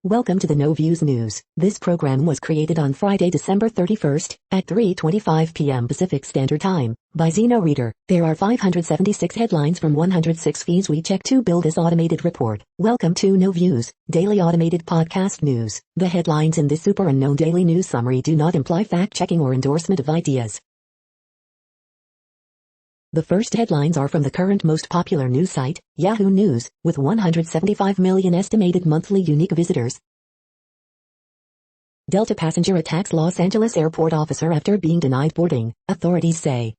Welcome to the No Views News. This program was created on Friday, December 31st, at 3:25 p.m. Pacific Standard Time, by Zeno Reader. There are 576 headlines from 106 feeds we check to build this automated report. Welcome to No Views, daily automated podcast news. The headlines in this super unknown daily news summary do not imply fact-checking or endorsement of ideas. The first headlines are from the current most popular news site, Yahoo News, with 175 million estimated monthly unique visitors. Delta passenger attacks Los Angeles airport officer after being denied boarding, authorities say.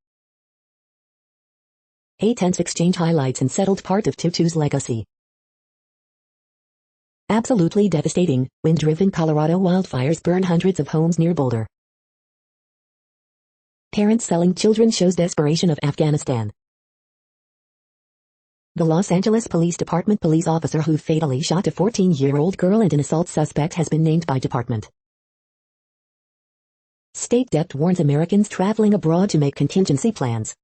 A tense exchange highlights and settled part of Tutu's legacy. Absolutely devastating, wind-driven Colorado wildfires burn hundreds of homes near Boulder. Parents selling children shows desperation of Afghanistan. The Los Angeles Police Department police officer who fatally shot a 14-year-old girl and an assault suspect has been named by department. State debt warns Americans traveling abroad to make contingency plans.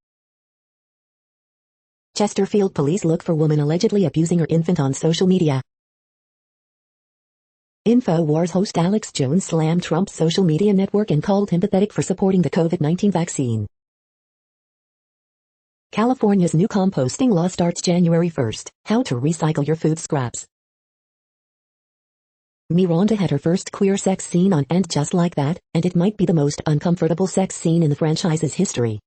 Chesterfield police look for woman allegedly abusing her infant on social media. InfoWars host Alex Jones slammed Trump's social media network and called him pathetic for supporting the COVID-19 vaccine. California's new composting law starts January 1st. How to recycle your food scraps. Miranda had her first queer sex scene on And Just Like That, and it might be the most uncomfortable sex scene in the franchise's history.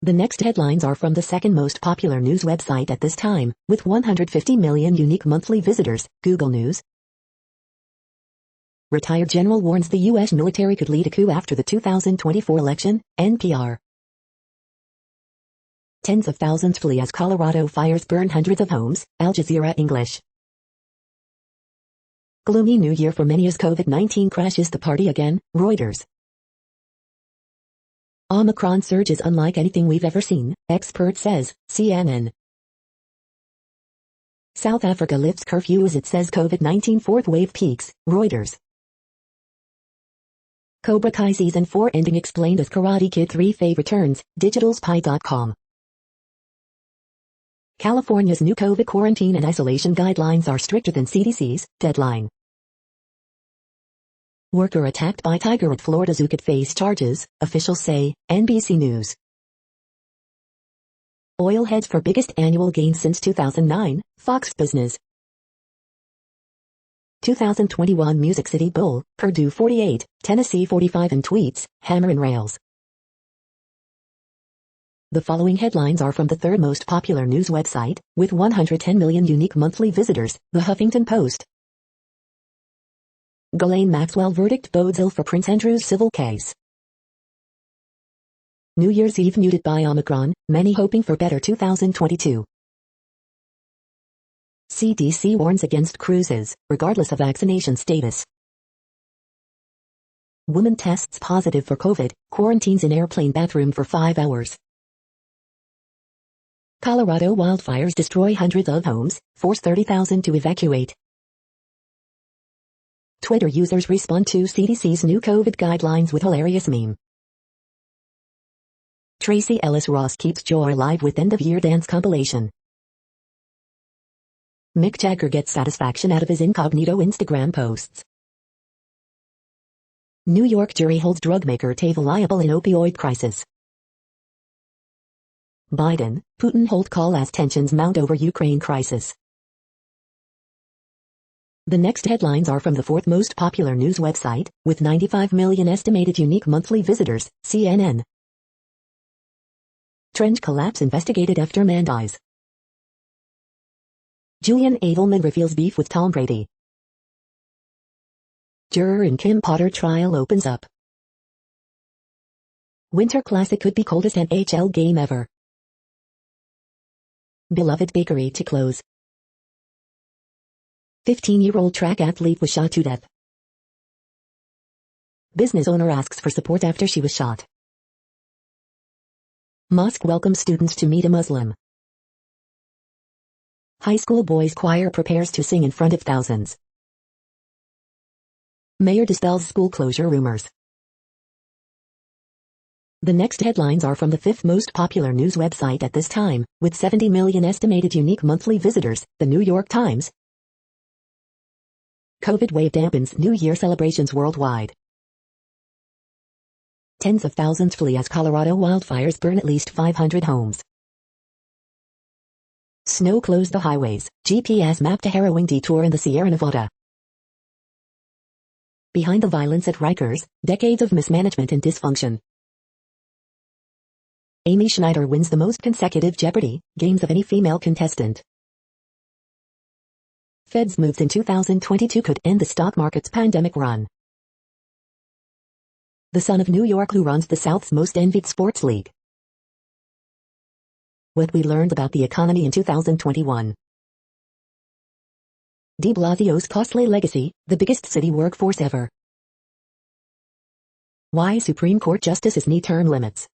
The next headlines are from the second most popular news website at this time, with 150 million unique monthly visitors, Google News. Retired general warns the U.S. military could lead a coup after the 2024 election, NPR. Tens of thousands flee as Colorado fires burn hundreds of homes, Al Jazeera English. Gloomy New Year for many as COVID-19 crashes the party again, Reuters. Omicron surge is unlike anything we've ever seen, expert says, CNN. South Africa lifts curfew as it says COVID-19 fourth wave peaks, Reuters. Cobra Kai Season 4 ending explained as Karate Kid 3 fave returns, digitalspy.com. California's new COVID quarantine and isolation guidelines are stricter than CDC's, Deadline. Worker attacked by tiger at Florida Zoo could face charges, officials say, NBC News. Oil heads for biggest annual gain since 2009, Fox Business. 2021 Music City Bowl, Purdue 48, Tennessee 45 and tweets, hammer and rails. The following headlines are from the third most popular news website, with 110 million unique monthly visitors, The Huffington Post. Ghislaine Maxwell verdict bodes ill for Prince Andrew's civil case. New Year's Eve muted by Omicron, many hoping for better 2022. CDC warns against cruises, regardless of vaccination status. Woman tests positive for COVID, quarantines in airplane bathroom for 5 hours. Colorado wildfires destroy hundreds of homes, force 30,000 to evacuate. Twitter users respond to CDC's new COVID guidelines with hilarious meme. Tracy Ellis Ross keeps joy alive with end-of-year dance compilation. Mick Jagger gets satisfaction out of his incognito Instagram posts. New York jury holds drug maker Teva liable in opioid crisis. Biden, Putin hold call as tensions mount over Ukraine crisis. The next headlines are from the fourth most popular news website, with 95 million estimated unique monthly visitors, CNN. Trench collapse investigated after man dies. Julian Edelman reveals beef with Tom Brady. Juror in Kim Potter trial opens up. Winter Classic could be coldest NHL game ever. Beloved bakery to close. 15-year-old track athlete was shot to death. Business owner asks for support after she was shot. Mosque welcomes students to meet a Muslim. High school boys choir prepares to sing in front of thousands. Mayor dispels school closure rumors. The next headlines are from the fifth most popular news website at this time, with 70 million estimated unique monthly visitors, The New York Times. COVID wave dampens New Year celebrations worldwide. Tens of thousands flee as Colorado wildfires burn at least 500 homes. Snow closed the highways, GPS mapped a harrowing detour in the Sierra Nevada. Behind the violence at Rikers, decades of mismanagement and dysfunction. Amy Schneider wins the most consecutive Jeopardy! Games of any female contestant. Fed's moves in 2022 could end the stock market's pandemic run. The son of New York who runs the South's most envied sports league. What we learned about the economy in 2021. De Blasio's costly legacy, the biggest city workforce ever. Why Supreme Court justices need term limits.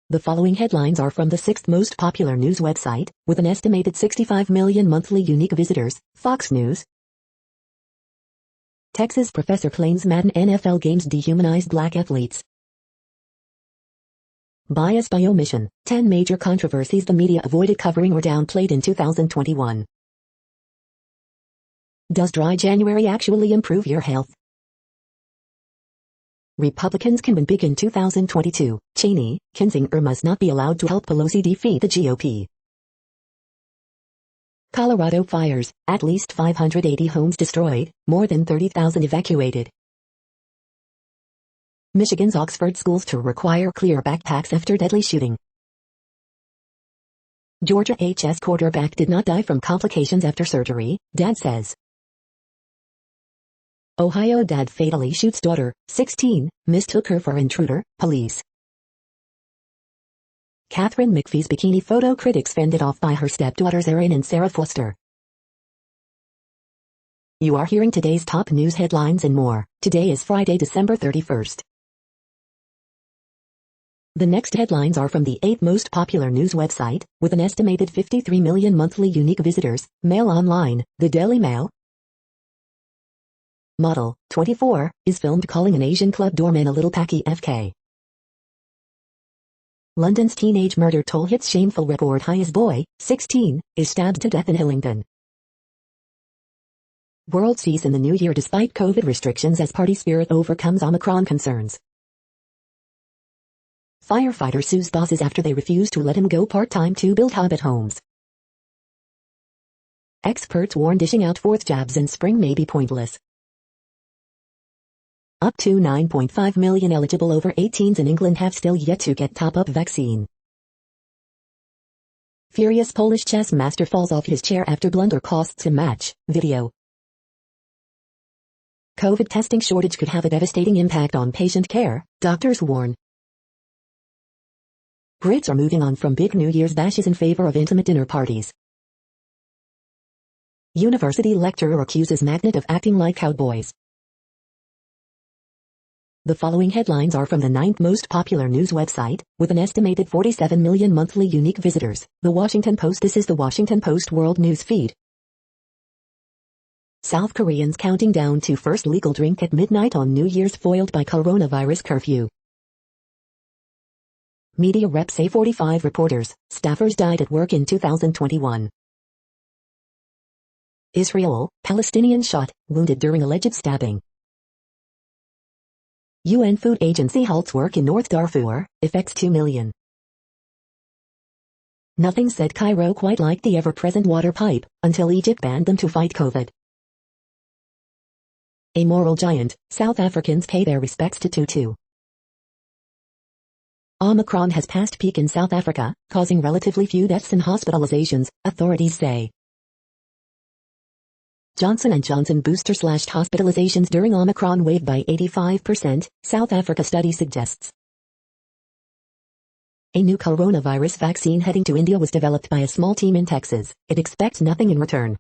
The following headlines are from the sixth most popular news website, with an estimated 65 million monthly unique visitors, Fox News. Texas professor claims Madden NFL games dehumanized black athletes. Bias by omission, 10 major controversies the media avoided covering or downplayed in 2021. Does dry January actually improve your health? Republicans can win big in 2022. Cheney, Kinzinger must not be allowed to help Pelosi defeat the GOP. Colorado fires, at least 580 homes destroyed, more than 30,000 evacuated. Michigan's Oxford schools to require clear backpacks after deadly shooting. Georgia HS quarterback did not die from complications after surgery, dad says. Ohio dad fatally shoots daughter, 16, mistook her for intruder, police. Katharine McPhee's bikini photo critics fended off by her stepdaughters Erin and Sarah Foster. You are hearing today's top news headlines and more. Today is Friday, December 31st. The next headlines are from the 8th most popular news website, with an estimated 53 million monthly unique visitors, Mail Online, the Daily Mail. Model, 24, is filmed calling an Asian club doorman a little packy FK. London's teenage murder toll hits shameful record high as boy, 16, is stabbed to death in Hillingdon. World sees in the new year despite COVID restrictions as party spirit overcomes Omicron concerns. Firefighter sues bosses after they refuse to let him go part-time to build hobbit homes. Experts warn dishing out fourth jabs in spring may be pointless. Up to 9.5 million eligible over 18s in England have still yet to get top-up vaccine. Furious Polish chess master falls off his chair after blunder costs him match, video. COVID testing shortage could have a devastating impact on patient care, doctors warn. Brits are moving on from big New Year's bashes in favor of intimate dinner parties. University lecturer accuses magnet of acting like cowboys. The following headlines are from the 9th most popular news website, with an estimated 47 million monthly unique visitors, The Washington Post. This is the Washington Post World News Feed. South Koreans counting down to first legal drink at midnight on New Year's foiled by coronavirus curfew. Media reps say 45 reporters, staffers died at work in 2021. Israel, Palestinian shot, wounded during alleged stabbing. UN Food Agency halts work in North Darfur, affects 2 million. Nothing said Cairo quite like the ever-present water pipe, until Egypt banned them to fight COVID. A moral giant, South Africans pay their respects to Tutu. Omicron has passed peak in South Africa, causing relatively few deaths and hospitalizations, authorities say. Johnson & Johnson booster slashed hospitalizations during Omicron wave by 85%, South Africa study suggests. A new coronavirus vaccine heading to India was developed by a small team in Texas. It expects nothing in return.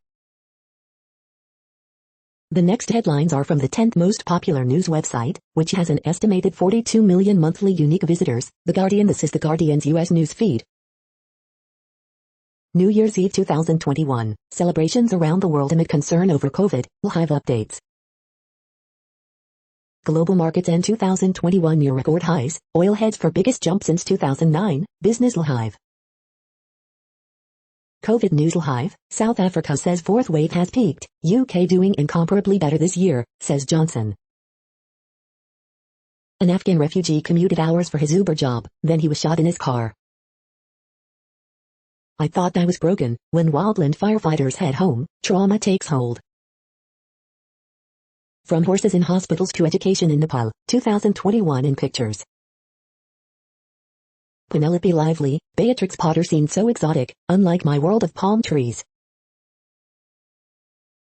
The next headlines are from the 10th most popular news website, which has an estimated 42 million monthly unique visitors, The Guardian. This is The Guardian's U.S. news feed. New Year's Eve 2021, celebrations around the world amid concern over COVID, live updates. Global markets end 2021 near record highs, oil heads for biggest jump since 2009, business live. COVID News Live, South Africa says fourth wave has peaked, UK doing incomparably better this year, says Johnson. An Afghan refugee commuted hours for his Uber job, then he was shot in his car. I thought I was broken. When wildland firefighters head home, trauma takes hold. From horses in hospitals to education in Nepal, 2021 in pictures. Penelope Lively, Beatrix Potter seemed so exotic, unlike my world of palm trees.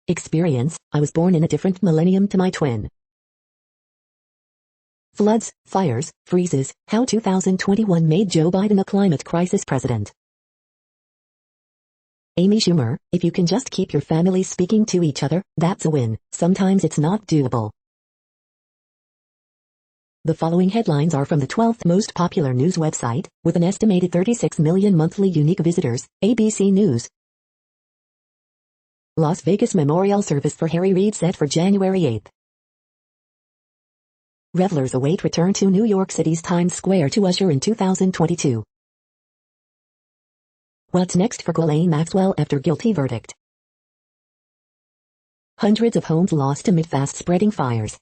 Experience, I was born in a different millennium to my twin. Floods, fires, freezes, how 2021 made Joe Biden a climate crisis president. Amy Schumer, if you can just keep your families speaking to each other, that's a win. Sometimes it's not doable. The following headlines are from the 12th most popular news website, with an estimated 36 million monthly unique visitors, ABC News. Las Vegas memorial service for Harry Reid set for January 8. Revelers await return to New York City's Times Square to usher in 2022. What's next for Ghislaine Maxwell after guilty verdict? Hundreds of homes lost amid fast-spreading fires.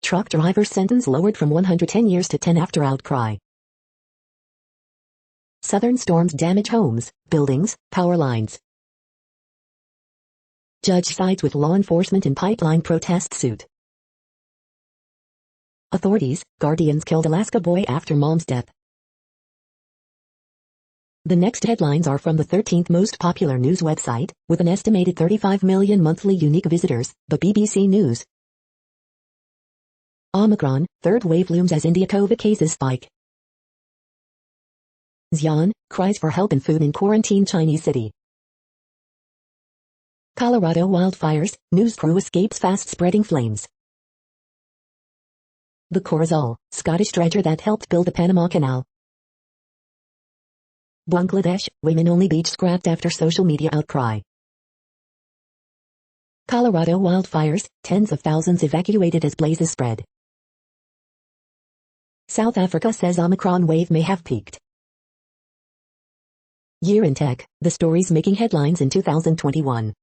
Truck driver's sentence lowered from 110 years to 10 after outcry. Southern storms damage homes, buildings, power lines. Judge sides with law enforcement in pipeline protest suit. Authorities, guardians killed Alaska boy after mom's death. The next headlines are from the 13th most popular news website, with an estimated 35 million monthly unique visitors, the BBC News. Omicron, third wave looms as India COVID cases spike. Xi'an, cries for help and food in quarantine Chinese city. Colorado wildfires, news crew escapes fast-spreading flames. The Corazal, Scottish dredger that helped build the Panama Canal. Bangladesh, women-only beach scrapped after social media outcry. Colorado wildfires, tens of thousands evacuated as blazes spread. South Africa says Omicron wave may have peaked. Year in tech, the stories making headlines in 2021.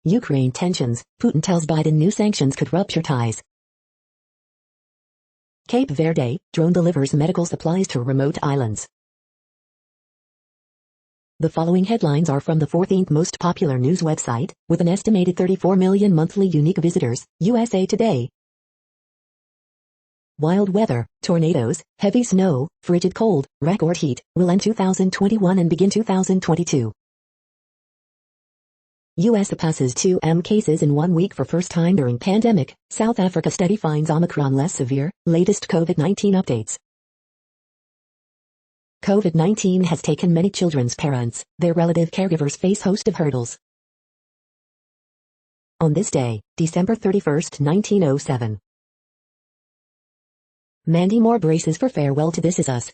Ukraine tensions, Putin tells Biden new sanctions could rupture ties. Cape Verde, drone delivers medical supplies to remote islands. The following headlines are from the 14th most popular news website, with an estimated 34 million monthly unique visitors, USA Today. Wild weather, tornadoes, heavy snow, frigid cold, record heat, will end 2021 and begin 2022. U.S. passes 2M cases in 1 week for first time during pandemic. South Africa study finds Omicron less severe. Latest COVID-19 updates. COVID-19 has taken many children's parents. Their relative caregivers face host of hurdles. On this day, December 31, 1907. Mandy Moore braces for farewell to This Is Us.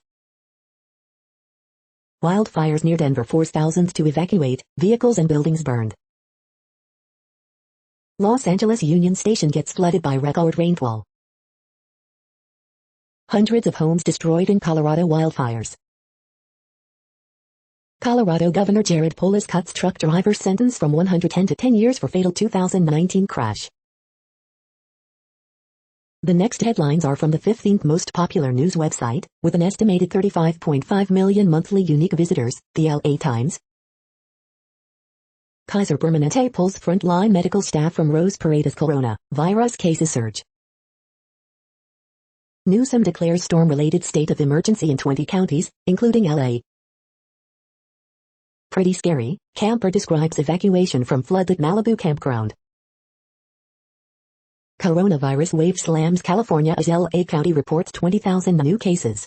Wildfires near Denver force thousands to evacuate, vehicles and buildings burned. Los Angeles Union Station gets flooded by record rainfall. Hundreds of homes destroyed in Colorado wildfires. Colorado Governor Jared Polis cuts truck driver's sentence from 110 to 10 years for fatal 2019 crash. The next headlines are from the 15th most popular news website, with an estimated 35.5 million monthly unique visitors, the LA Times. Kaiser Permanente pulls frontline medical staff from Rose Parade as coronavirus cases surge. Newsom declares storm-related state of emergency in 20 counties, including LA. Pretty scary, camper describes evacuation from flooded Malibu campground. Coronavirus wave slams California as LA County reports 20,000 new cases.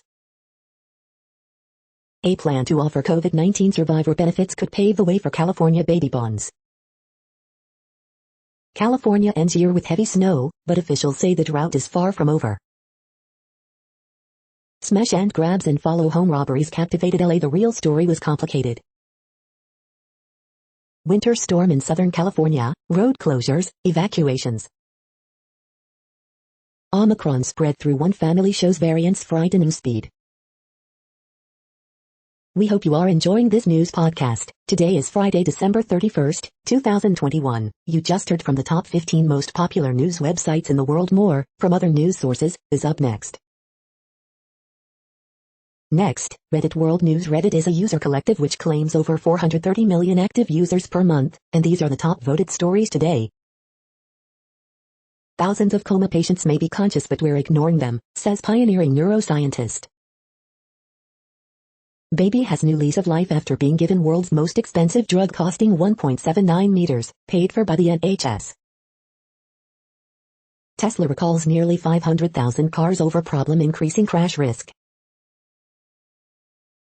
A plan to offer COVID-19 survivor benefits could pave the way for California baby bonds. California ends year with heavy snow, but officials say the drought is far from over. Smash and grabs and follow home robberies captivated LA. The real story was complicated. Winter storm in Southern California, road closures, evacuations. Omicron spread through one family shows variants frighten news speed. We hope you are enjoying this news podcast. Today is Friday, December 31st, 2021. You just heard from the top 15 most popular news websites in the world. More from other news sources is up next. Next, Reddit World News. Reddit is a user collective which claims over 430 million active users per month, and these are the top voted stories today. Thousands of coma patients may be conscious but we're ignoring them, says pioneering neuroscientist. Baby has new lease of life after being given world's most expensive drug costing 1.79 meters, paid for by the NHS. Tesla recalls nearly 500,000 cars over problem increasing crash risk.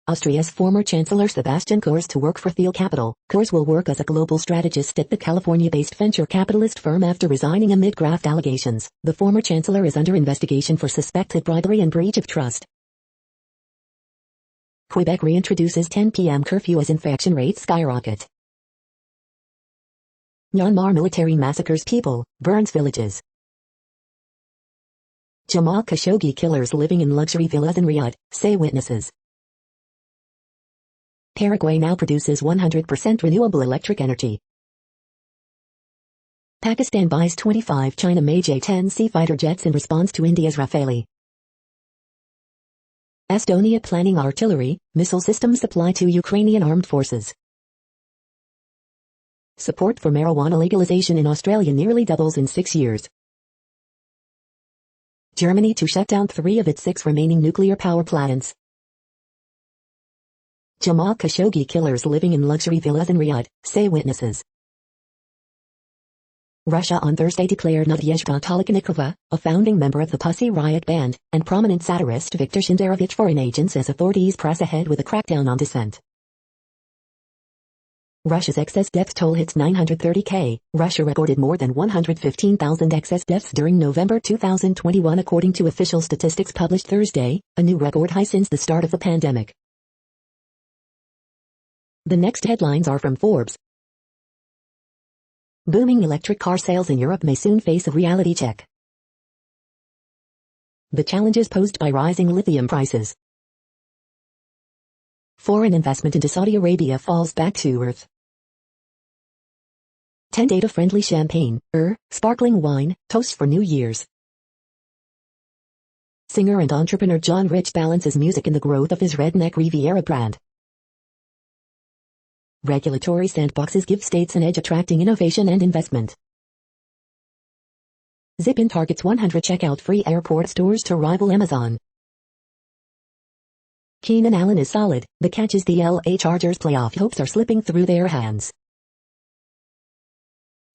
Austria's former Chancellor Sebastian Kurz to work for Thiel Capital. Kurz will work as a global strategist at the California-based venture capitalist firm after resigning amid graft allegations. The former chancellor is under investigation for suspected bribery and breach of trust. Quebec reintroduces 10 p.m. curfew as infection rates skyrocket. Myanmar military massacres people, burns villages. Jamal Khashoggi killers living in luxury villas in Riyadh, say witnesses. Paraguay now produces 100% renewable electric energy. Pakistan buys 25 China-made J-10C fighter jets in response to India's Rafale. Estonia planning artillery, missile system supply to Ukrainian armed forces. Support for marijuana legalization in Australia nearly doubles in 6 years. Germany to shut down 3 of its 6 remaining nuclear power plants. Jamal Khashoggi killers living in luxury villas in Riyadh, say witnesses. Russia on Thursday declared Nadezhda Tolokhannikova, a founding member of the Pussy Riot band, and prominent satirist Viktor Shenderovich foreign agents as authorities press ahead with a crackdown on dissent. Russia's excess death toll hits 930,000. Russia recorded more than 115,000 excess deaths during November 2021 according to official statistics published Thursday, a new record high since the start of the pandemic. The next headlines are from Forbes. Booming electric car sales in Europe may soon face a reality check. The challenges posed by rising lithium prices. Foreign investment into Saudi Arabia falls back to earth. 10 data-friendly champagne, sparkling wine, toast for New Year's. Singer and entrepreneur John Rich balances music and the growth of his Redneck Riviera brand. Regulatory sandboxes give states an edge attracting innovation and investment. Zip-in targets 100 checkout-free airport stores to rival Amazon. Keenan Allen is solid, the catch is the LA Chargers' playoff hopes are slipping through their hands.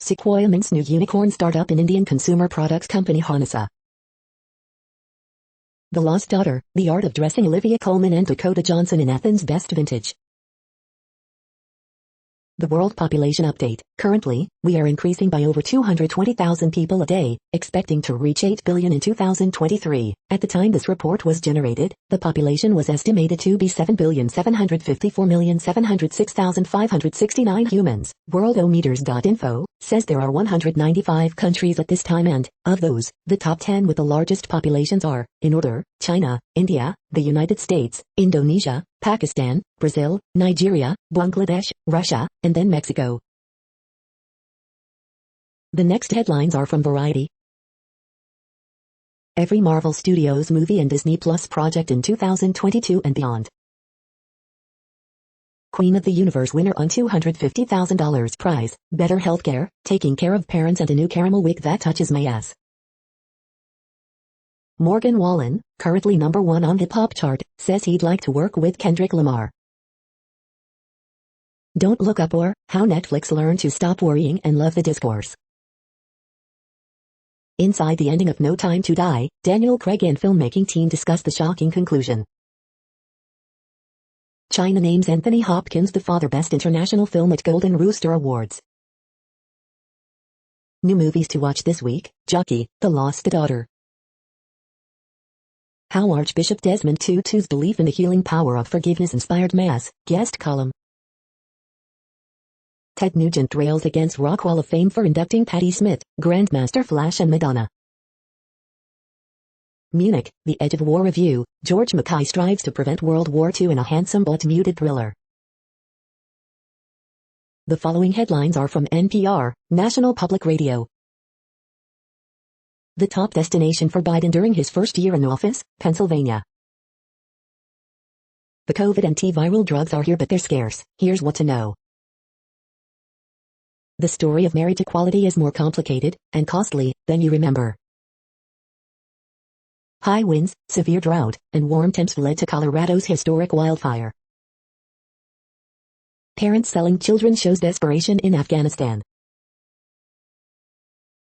Sequoia mints new unicorn startup in Indian consumer products company Honasa. The Lost Daughter, The Art of Dressing Olivia Colman and Dakota Johnson in Athens' best vintage. The World Population Update. Currently, we are increasing by over 220,000 people a day, expecting to reach 8 billion in 2023. At the time this report was generated, the population was estimated to be 7,754,706,569 humans. Worldometers.info says there are 195 countries at this time and, of those, the top 10 with the largest populations are, in order, China, India, the United States, Indonesia, Pakistan, Brazil, Nigeria, Bangladesh, Russia, and then Mexico. The next headlines are from Variety. Every Marvel Studios movie and Disney Plus project in 2022 and beyond. Queen of the Universe winner on $250,000 prize, better healthcare, taking care of parents and a new caramel wig that touches my ass. Morgan Wallen, currently number 1 on the pop chart, says he'd like to work with Kendrick Lamar. Don't Look Up or How Netflix Learned to Stop Worrying and Love the Discourse. Inside the ending of No Time to Die, Daniel Craig and filmmaking team discuss the shocking conclusion. China names Anthony Hopkins the father best international film at Golden Rooster Awards. New movies to watch this week, Jockey, The Lost Daughter. How Archbishop Desmond Tutu's belief in the healing power of forgiveness inspired Mass, guest column. Ted Nugent rails against Rock Wall of Fame for inducting Patti Smith, Grandmaster Flash and Madonna. Munich, The Edge of War Review, George Mackay strives to prevent World War II in a handsome but muted thriller. The following headlines are from NPR, National Public Radio. The top destination for Biden during his first year in office, Pennsylvania. The COVID antiviral drugs are here but they're scarce. Here's what to know. The story of marriage equality is more complicated and costly than you remember. High winds, severe drought, and warm temps led to Colorado's historic wildfire. Parents selling children shows desperation in Afghanistan.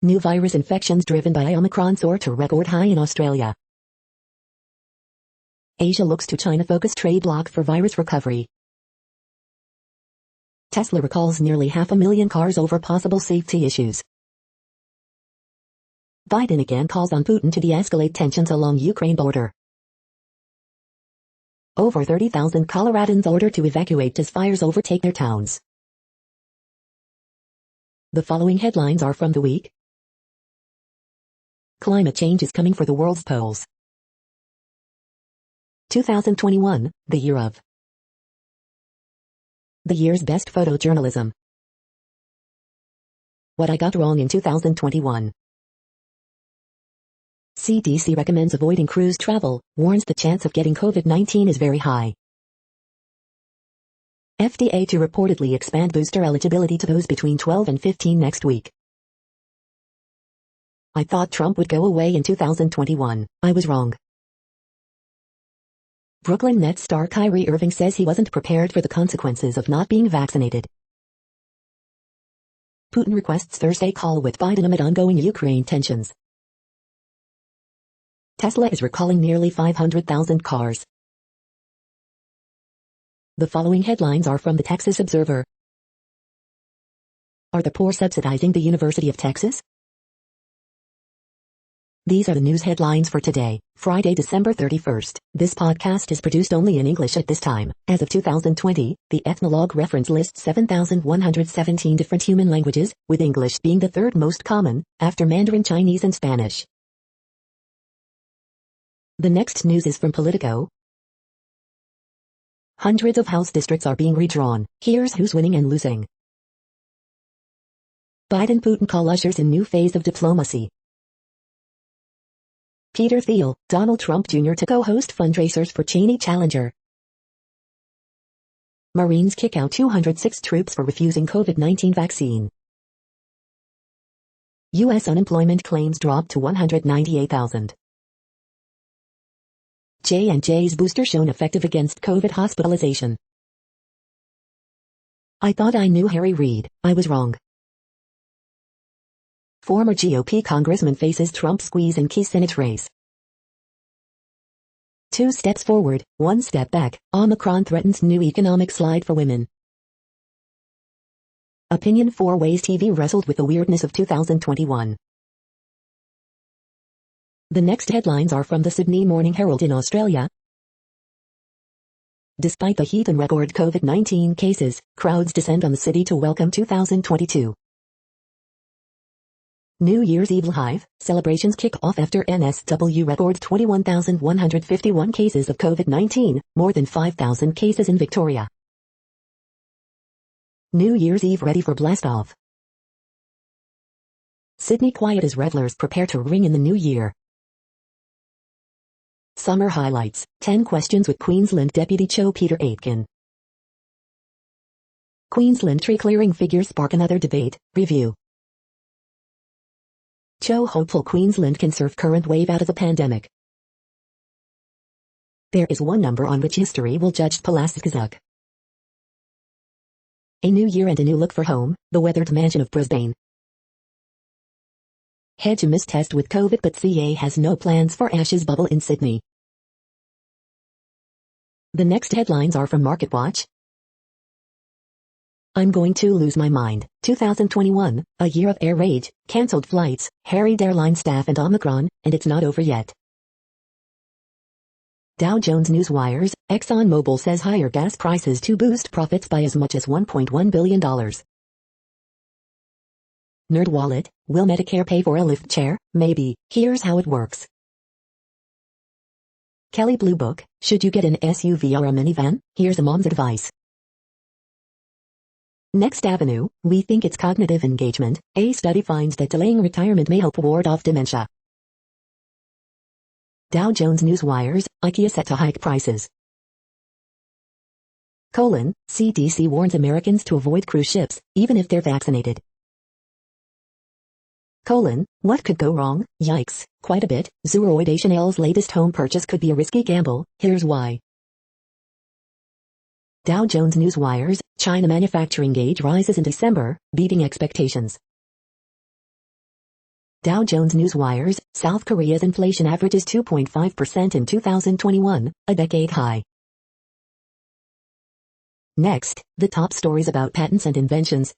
New virus infections driven by Omicron soar to record high in Australia. Asia looks to China-focused trade bloc for virus recovery. Tesla recalls nearly 500,000 cars over possible safety issues. Biden again calls on Putin to de-escalate tensions along Ukraine border. Over 30,000 Coloradans ordered to evacuate as fires overtake their towns. The following headlines are from the week. Climate change is coming for the world's poles. 2021, the year of. The year's best photojournalism. What I got wrong in 2021. CDC recommends avoiding cruise travel, warns the chance of getting COVID-19 is very high. FDA to reportedly expand booster eligibility to those between 12 and 15 next week. I thought Trump would go away in 2021. I was wrong. Brooklyn Nets star Kyrie Irving says he wasn't prepared for the consequences of not being vaccinated. Putin requests Thursday call with Biden amid ongoing Ukraine tensions. Tesla is recalling nearly 500,000 cars. The following headlines are from the Texas Observer. Are the poor subsidizing the University of Texas? These are the news headlines for today, Friday, December 31st. This podcast is produced only in English at this time. As of 2020, the Ethnologue reference lists 7,117 different human languages, with English being the third most common, after Mandarin Chinese and Spanish. The next news is from Politico. Hundreds of House districts are being redrawn. Here's who's winning and losing. Biden-Putin call ushers in new phase of diplomacy. Peter Thiel, Donald Trump Jr. to co-host fundraisers for Cheney Challenger. Marines kick out 206 troops for refusing COVID-19 vaccine. U.S. unemployment claims drop to 198,000. J&J's booster shown effective against COVID hospitalization. I thought I knew Harry Reid. I was wrong. Former GOP congressman faces Trump squeeze in key Senate race. 2 steps forward, 1 step back. Omicron threatens new economic slide for women. Opinion 4 ways TV wrestled with the weirdness of 2021. The next headlines are from the Sydney Morning Herald in Australia. Despite the heat and record COVID-19 cases, crowds descend on the city to welcome 2022. New Year's Eve Live, celebrations kick off after NSW records 21,151 cases of COVID-19, more than 5,000 cases in Victoria. New Year's Eve ready for blast-off. Sydney quiet as revelers prepare to ring in the new year. Summer highlights, 10 questions with Queensland Deputy Cho Peter Aitken. Queensland tree clearing figures spark another debate, review. Cho hopeful Queensland can surf current wave out of the pandemic. There is one number on which history will judge Pulaskazuk. A new year and a new look for home, the weathered mansion of Brisbane. Head to miss test with COVID but CA has no plans for Ashes bubble in Sydney. The next headlines are from MarketWatch. I'm going to lose my mind. 2021, a year of air rage, cancelled flights, harried airline staff and Omicron, and it's not over yet. Dow Jones Newswires, ExxonMobil says higher gas prices to boost profits by as much as $1.1 billion. NerdWallet, will Medicare pay for a lift chair? Maybe. Here's how it works. Kelly Blue Book, should you get an SUV or a minivan? Here's a mom's advice. Next Avenue, we think it's cognitive engagement. A study finds that delaying retirement may help ward off dementia. Dow Jones Newswires, IKEA set to hike prices. CDC warns Americans to avoid cruise ships, even if they're vaccinated. What could go wrong? Yikes, quite a bit. Zooey Chanel's latest home purchase could be a risky gamble, here's why. Dow Jones Newswires, China manufacturing gauge rises in December, beating expectations. Dow Jones Newswires, South Korea's inflation averages 2.5% in 2021, a decade high. Next, the top stories about patents and inventions.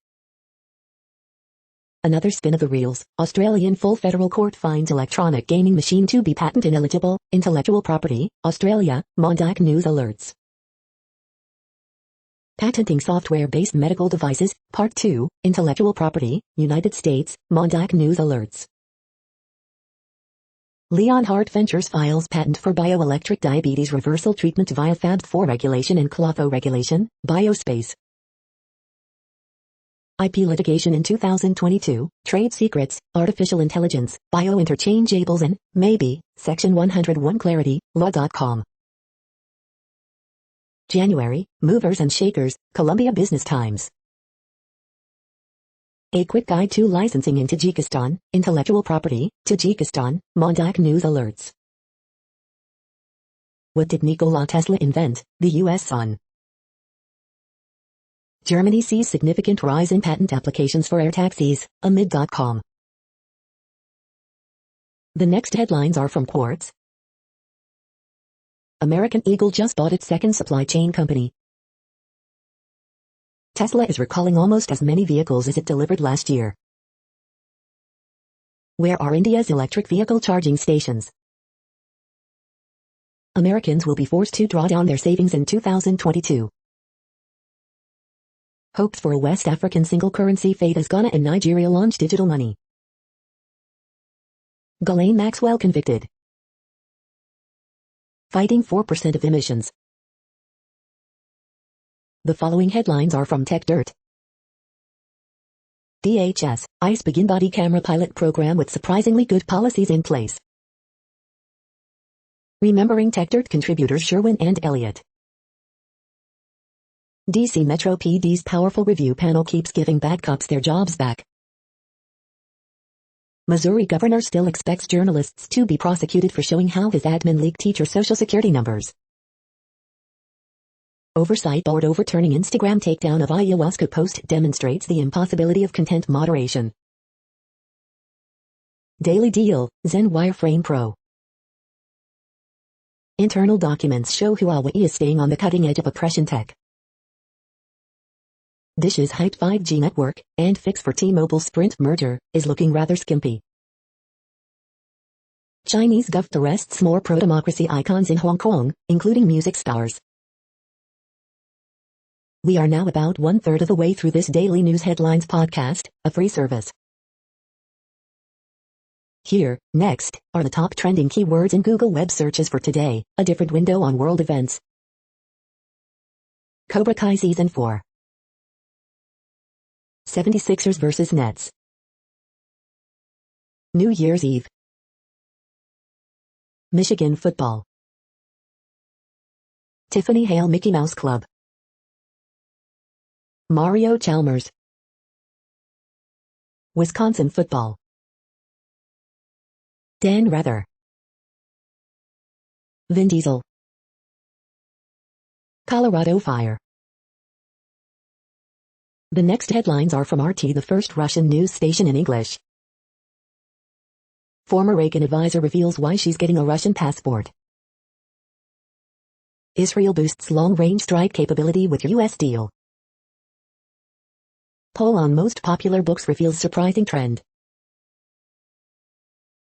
Another spin of the reels, Australian full federal court finds electronic gaming machine to be patent ineligible, intellectual property, Australia, Mondac News alerts. Patenting software-based medical devices, Part 2, Intellectual Property, United States, Mondac News alerts. Leonhardt Ventures files patent for bioelectric diabetes reversal treatment via Fab4 regulation and Clotho regulation, Biospace. IP litigation in 2022, trade secrets, artificial intelligence, biointerchangeables and, maybe, Section 101 clarity, law.com. January, movers and shakers, Columbia Business Times. A quick guide to licensing in Tajikistan, intellectual property, Tajikistan, Mondac News alerts. What did Nikola Tesla invent? The U.S. Sun. Germany sees significant rise in patent applications for air taxis, amid.com. The next headlines are from Quartz. American Eagle just bought its second supply chain company. Tesla is recalling almost as many vehicles as it delivered last year. Where are India's electric vehicle charging stations? Americans will be forced to draw down their savings in 2022. Hopes for a West African single currency fade as Ghana and Nigeria launch digital money. Ghislaine Maxwell convicted. Fighting 4% of emissions. The following headlines are from Tech Dirt. DHS, ICE begin body camera pilot program with surprisingly good policies in place. Remembering Tech Dirt contributors Sherwin and Elliott. DC Metro PD's powerful review panel keeps giving bad cops their jobs back. Missouri governor still expects journalists to be prosecuted for showing how his admin leaked teacher social security numbers. Oversight board overturning Instagram takedown of ayahuasca post demonstrates the impossibility of content moderation. Daily Deal, Zen Wireframe Pro. Internal documents show Huawei is staying on the cutting edge of oppression tech. Dish's hyped 5G network, and fix for T-Mobile Sprint merger, is looking rather skimpy. Chinese government arrests more pro-democracy icons in Hong Kong, including music stars. We are now about 1/3 of the way through this Daily News Headlines podcast, a free service. Here, next, are the top trending keywords in Google web searches for today, a different window on world events. Cobra Kai Season 4. 76ers vs Nets. New Year's Eve. Michigan football. Tiffany Hale Mickey Mouse Club. Mario Chalmers. Wisconsin football. Dan Rather. Vin Diesel. Colorado fire. The next headlines are from RT, the first Russian news station in English. Former Reagan advisor reveals why she's getting a Russian passport. Israel boosts long-range strike capability with U.S. deal. Poll on most popular books reveals surprising trend.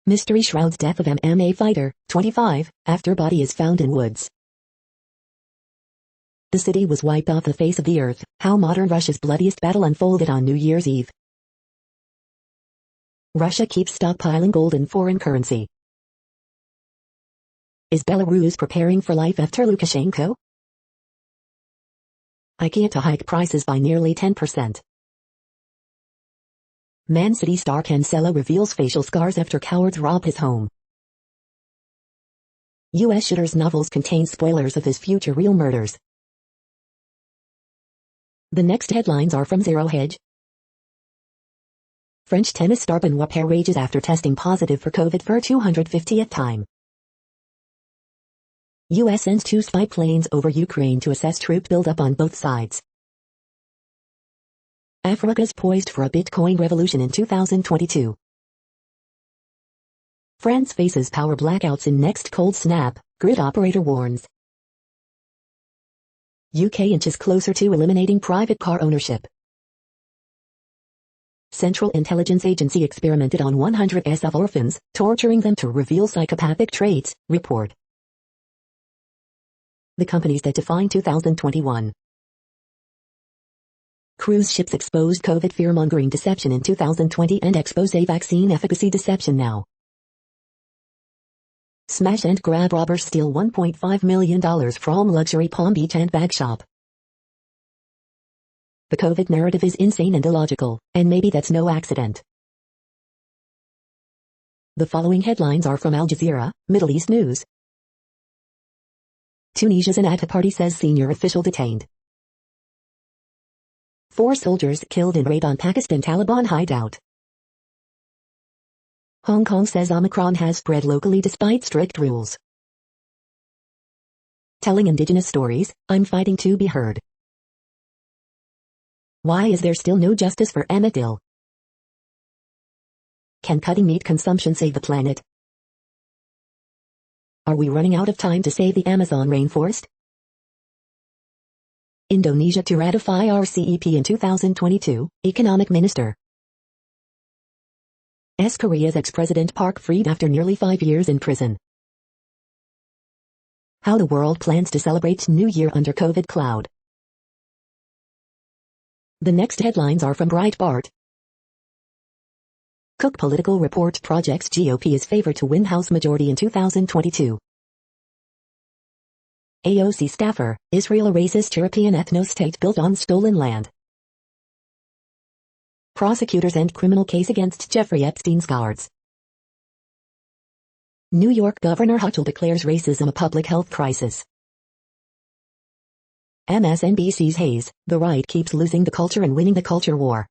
Mystery shrouds death of MMA fighter, 25, after body is found in woods. The city was wiped off the face of the earth, how modern Russia's bloodiest battle unfolded on New Year's Eve. Russia keeps stockpiling gold and foreign currency. Is Belarus preparing for life after Lukashenko? IKEA to hike prices by nearly 10%. Man City star Cancelo reveals facial scars after cowards rob his home. U.S. shooter's novels contain spoilers of his future real murders. The next headlines are from Zero Hedge. French tennis star Benoit Paire rages after testing positive for COVID for 250th time. U.S. sends 2 spy planes over Ukraine to assess troop buildup on both sides. Africa's poised for a Bitcoin revolution in 2022. France faces power blackouts in next cold snap, grid operator warns. UK inches closer to eliminating private car ownership. Central Intelligence Agency experimented on 100 SF orphans, torturing them to reveal psychopathic traits, report. The companies that define 2021. Cruise ships exposed COVID fear-mongering deception in 2020 and expose vaccine efficacy deception now. Smash and grab robbers steal $1.5 million from luxury Palm Beach handbag shop. The COVID narrative is insane and illogical, and maybe that's no accident. The following headlines are from Al Jazeera, Middle East News. Tunisia's Ennahda party says senior official detained. 4 soldiers killed in raid on Pakistan Taliban hideout. Hong Kong says Omicron has spread locally despite strict rules. Telling indigenous stories, I'm fighting to be heard. Why is there still no justice for Emmett Till? Can cutting meat consumption save the planet? Are we running out of time to save the Amazon rainforest? Indonesia to ratify RCEP in 2022, Economic Minister. Korea's ex-president Park freed after nearly 5 years in prison. How the world plans to celebrate New Year under COVID cloud. The next headlines are from Breitbart. Cook political report projects GOP is favored to win House majority in 2022. AOC staffer, Israel a racist European ethno-state built on stolen land. Prosecutors end criminal case against Jeffrey Epstein's guards. New York Governor Hochul declares racism a public health crisis. MSNBC's Hayes, the right keeps losing the culture and winning the culture war.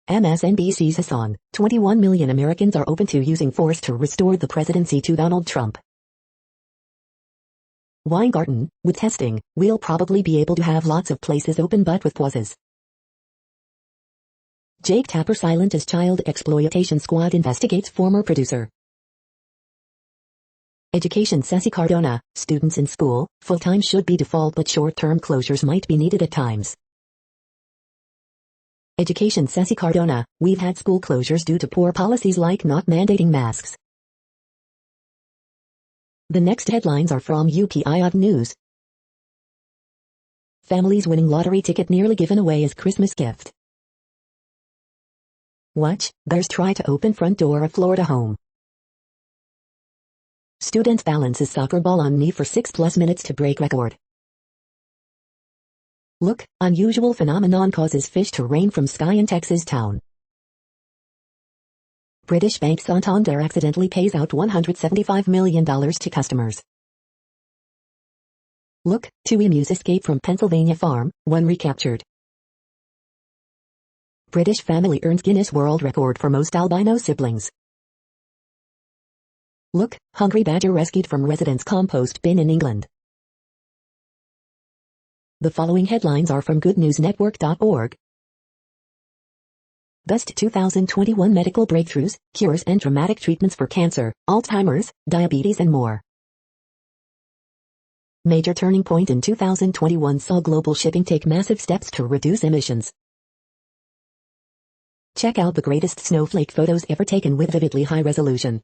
MSNBC's Hassan, 21 million Americans are open to using force to restore the presidency to Donald Trump. Weingarten, with testing, we'll probably be able to have lots of places open but with pauses. Jake Tapper silent as child exploitation squad investigates former producer. Education Ceci Cardona, students in school, full-time should be default but short-term closures might be needed at times. Education Ceci Cardona, we've had school closures due to poor policies like not mandating masks. The next headlines are from UPI News. Families winning lottery ticket nearly given away as Christmas gift. Watch, bears try to open front door of Florida home. Student balances soccer ball on knee for 6+ minutes to break record. Look, unusual phenomenon causes fish to rain from sky in Texas town. British bank Santander accidentally pays out $175 million to customers. Look, 2 emus escape from Pennsylvania farm, 1 recaptured. British family earns Guinness World Record for most albino siblings. Look, hungry badger rescued from resident's compost bin in England. The following headlines are from goodnewsnetwork.org. Best 2021 medical breakthroughs, cures and dramatic treatments for cancer, Alzheimer's, diabetes and more. Major turning point in 2021 saw global shipping take massive steps to reduce emissions. Check out the greatest snowflake photos ever taken with vividly high resolution.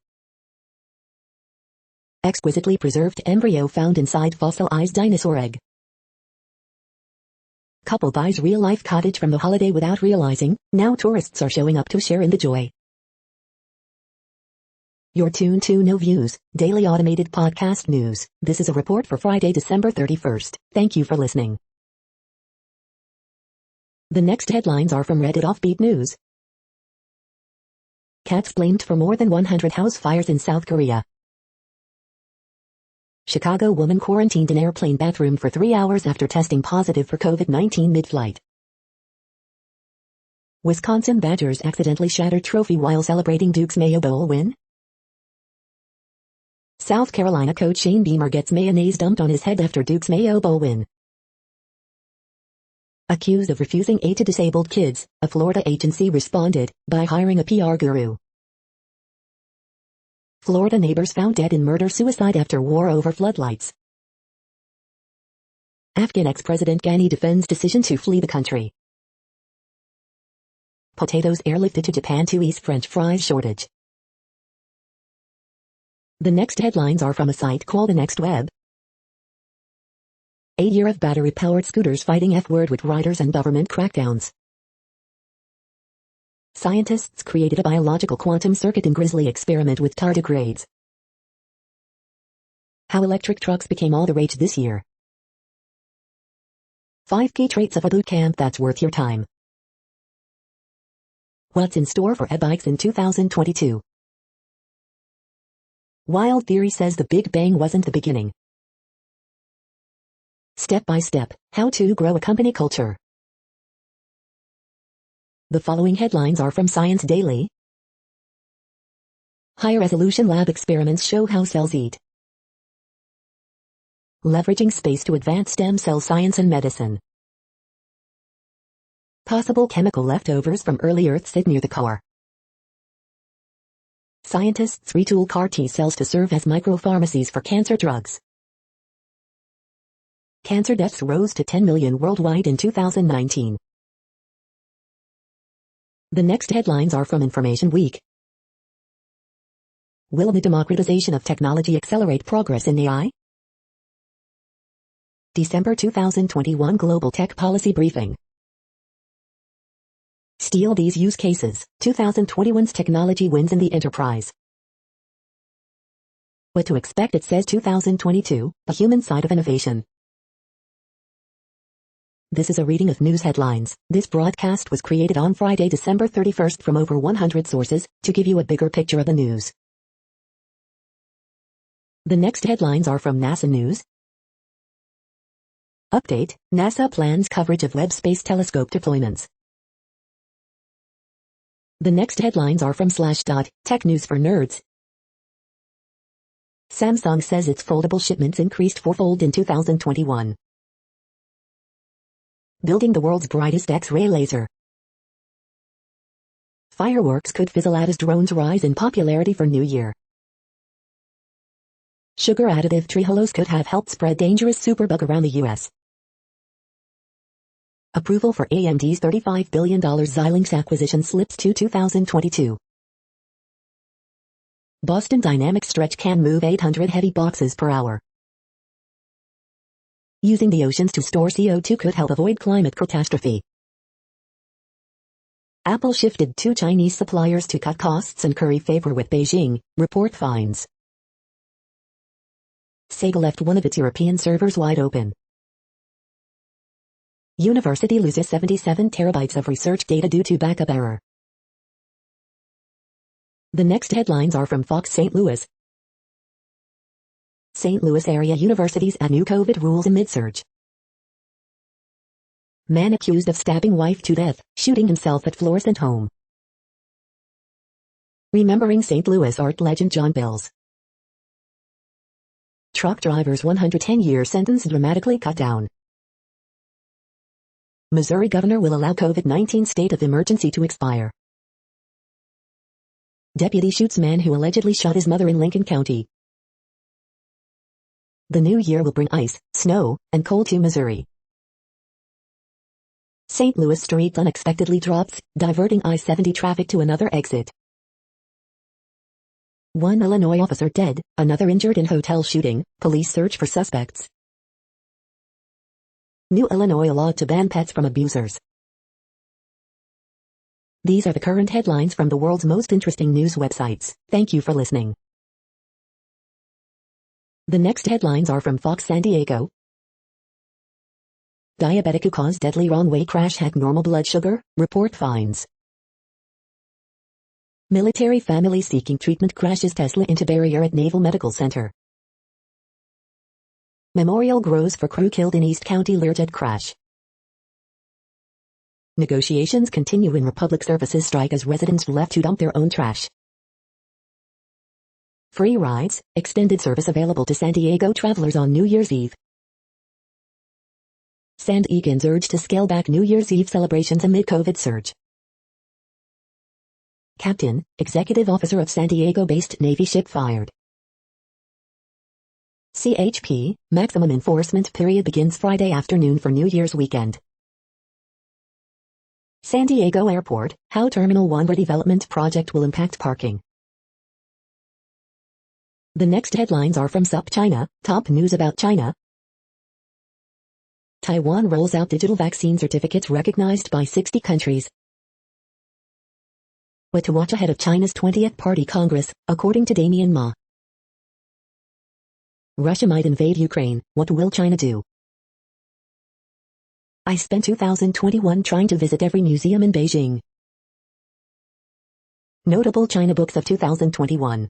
Exquisitely preserved embryo found inside fossilized dinosaur egg. Couple buys real-life cottage from the holiday without realizing, now tourists are showing up to share in the joy. You're tuned to No Views, daily automated podcast news. This is a report for Friday, December 31st. Thank you for listening. The next headlines are from Reddit Offbeat News. Cats blamed for more than 100 house fires in South Korea. Chicago woman quarantined in airplane bathroom for 3 hours after testing positive for COVID-19 mid-flight. Wisconsin Badgers accidentally shattered trophy while celebrating Duke's Mayo Bowl win. South Carolina coach Shane Beamer gets mayonnaise dumped on his head after Duke's Mayo Bowl win. Accused of refusing aid to disabled kids, a Florida agency responded by hiring a PR guru. Florida neighbors found dead in murder-suicide after war over floodlights. Afghan ex-President Ghani defends decision to flee the country. Potatoes airlifted to Japan to ease French fries shortage. The next headlines are from a site called The Next Web. 8 year of battery-powered scooters fighting F-word with riders and government crackdowns. Scientists created a biological quantum circuit in Grizzly experiment with tardigrades. How electric trucks became all the rage this year. 5 key traits of a boot camp that's worth your time. What's in store for e-bikes in 2022? Wild Theory says the Big Bang wasn't the beginning. Step by step, how to grow a company culture. The following headlines are from Science Daily. High-resolution lab experiments show how cells eat. Leveraging space to advance stem cell science and medicine. Possible chemical leftovers from early Earth sit near the core. Scientists retool CAR T cells to serve as micropharmacies for cancer drugs. Cancer deaths rose to 10 million worldwide in 2019. The next headlines are from Information Week. Will the democratization of technology accelerate progress in AI? December 2021 Global Tech Policy Briefing. Steal these use cases, 2021's technology wins in the enterprise. What to expect, it says 2022, the human side of innovation. This is a reading of news headlines. This broadcast was created on Friday, December 31st from over 100 sources, to give you a bigger picture of the news. The next headlines are from NASA News. Update, NASA plans coverage of Webb Space Telescope deployments. The next headlines are from Slashdot, Tech News for Nerds. Samsung says its foldable shipments increased fourfold in 2021. Building the world's brightest X-ray laser. Fireworks could fizzle out as drones rise in popularity for New Year. Sugar additive trehalose could have helped spread dangerous superbug around the U.S. Approval for AMD's $35 billion Xilinx acquisition slips to 2022. Boston Dynamics stretch can move 800 heavy boxes per hour. Using the oceans to store CO2 could help avoid climate catastrophe. Apple shifted 2 Chinese suppliers to cut costs and curry favor with Beijing, report finds. Sega left one of its European servers wide open. University loses 77 terabytes of research data due to backup error. The next headlines are from Fox St. Louis. St. Louis area universities add new COVID rules amid surge. Man accused of stabbing wife to death, shooting himself at fluorescent home. Remembering St. Louis art legend John Bills. Truck driver's 110-year sentence dramatically cut down. Missouri governor will allow COVID-19 state of emergency to expire. Deputy shoots man who allegedly shot his mother in Lincoln County. The new year will bring ice, snow, and cold to Missouri. St. Louis street unexpectedly drops, diverting I-70 traffic to another exit. One Illinois officer dead, another injured in hotel shooting, police search for suspects. New Illinois law to ban pets from abusers. These are the current headlines from the world's most interesting news websites. Thank you for listening. The next headlines are from Fox San Diego. Diabetic who caused deadly wrong-way crash had normal blood sugar, report finds. Military family seeking treatment crashes Tesla into barrier at Naval Medical Center. Memorial grows for crew killed in East County Learjet crash. Negotiations continue in Republic Services strike as residents left to dump their own trash. Free rides, extended service available to San Diego travelers on New Year's Eve. San Diegans urged to scale back New Year's Eve celebrations amid COVID surge. Captain, executive officer of San Diego-based Navy ship fired. CHP, maximum enforcement period begins Friday afternoon for New Year's weekend. San Diego Airport, how Terminal 1 redevelopment project will impact parking. The next headlines are from SUP China, top news about China. Taiwan rolls out digital vaccine certificates recognized by 60 countries. What to watch ahead of China's 20th Party Congress, according to Damian Ma. Russia might invade Ukraine, what will China do? I spent 2021 trying to visit every museum in Beijing. Notable China books of 2021.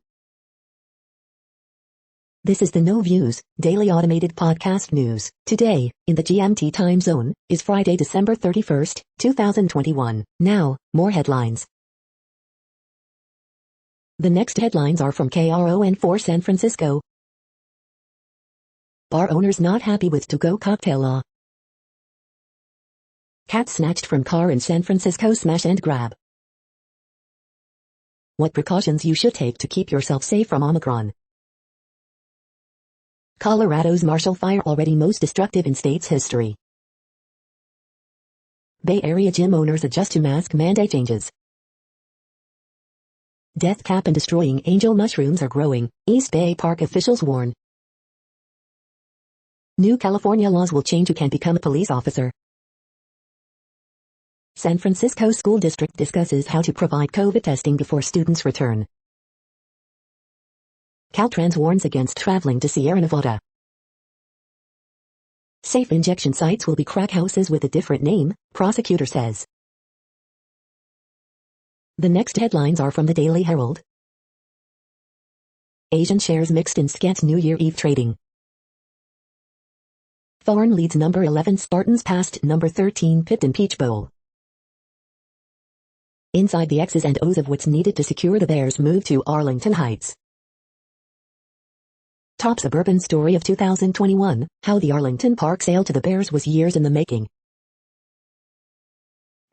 This is the No Views, daily automated podcast news. Today, in the GMT time zone, is Friday, December 31st, 2021. Now, more headlines. The next headlines are from KRON4 San Francisco. Bar owners not happy with to-go cocktail law. Cat snatched from car in San Francisco smash and grab. What precautions you should take to keep yourself safe from Omicron. Colorado's Marshall Fire already most destructive in state's history. Bay Area gym owners adjust to mask mandate changes. Death cap and destroying angel mushrooms are growing, East Bay Park officials warn. New California laws will change who can become a police officer. San Francisco School District discusses how to provide COVID testing before students return. Caltrans warns against traveling to Sierra Nevada. Safe injection sites will be crack houses with a different name, prosecutor says. The next headlines are from the Daily Herald. Asian shares mixed in scant New Year Eve trading. Thorne leads number 11 Spartans past number 13 Pitt in Peach Bowl. Inside the X's and O's of what's needed to secure the Bears' move to Arlington Heights. Top suburban story of 2021, how the Arlington Park sale to the Bears was years in the making.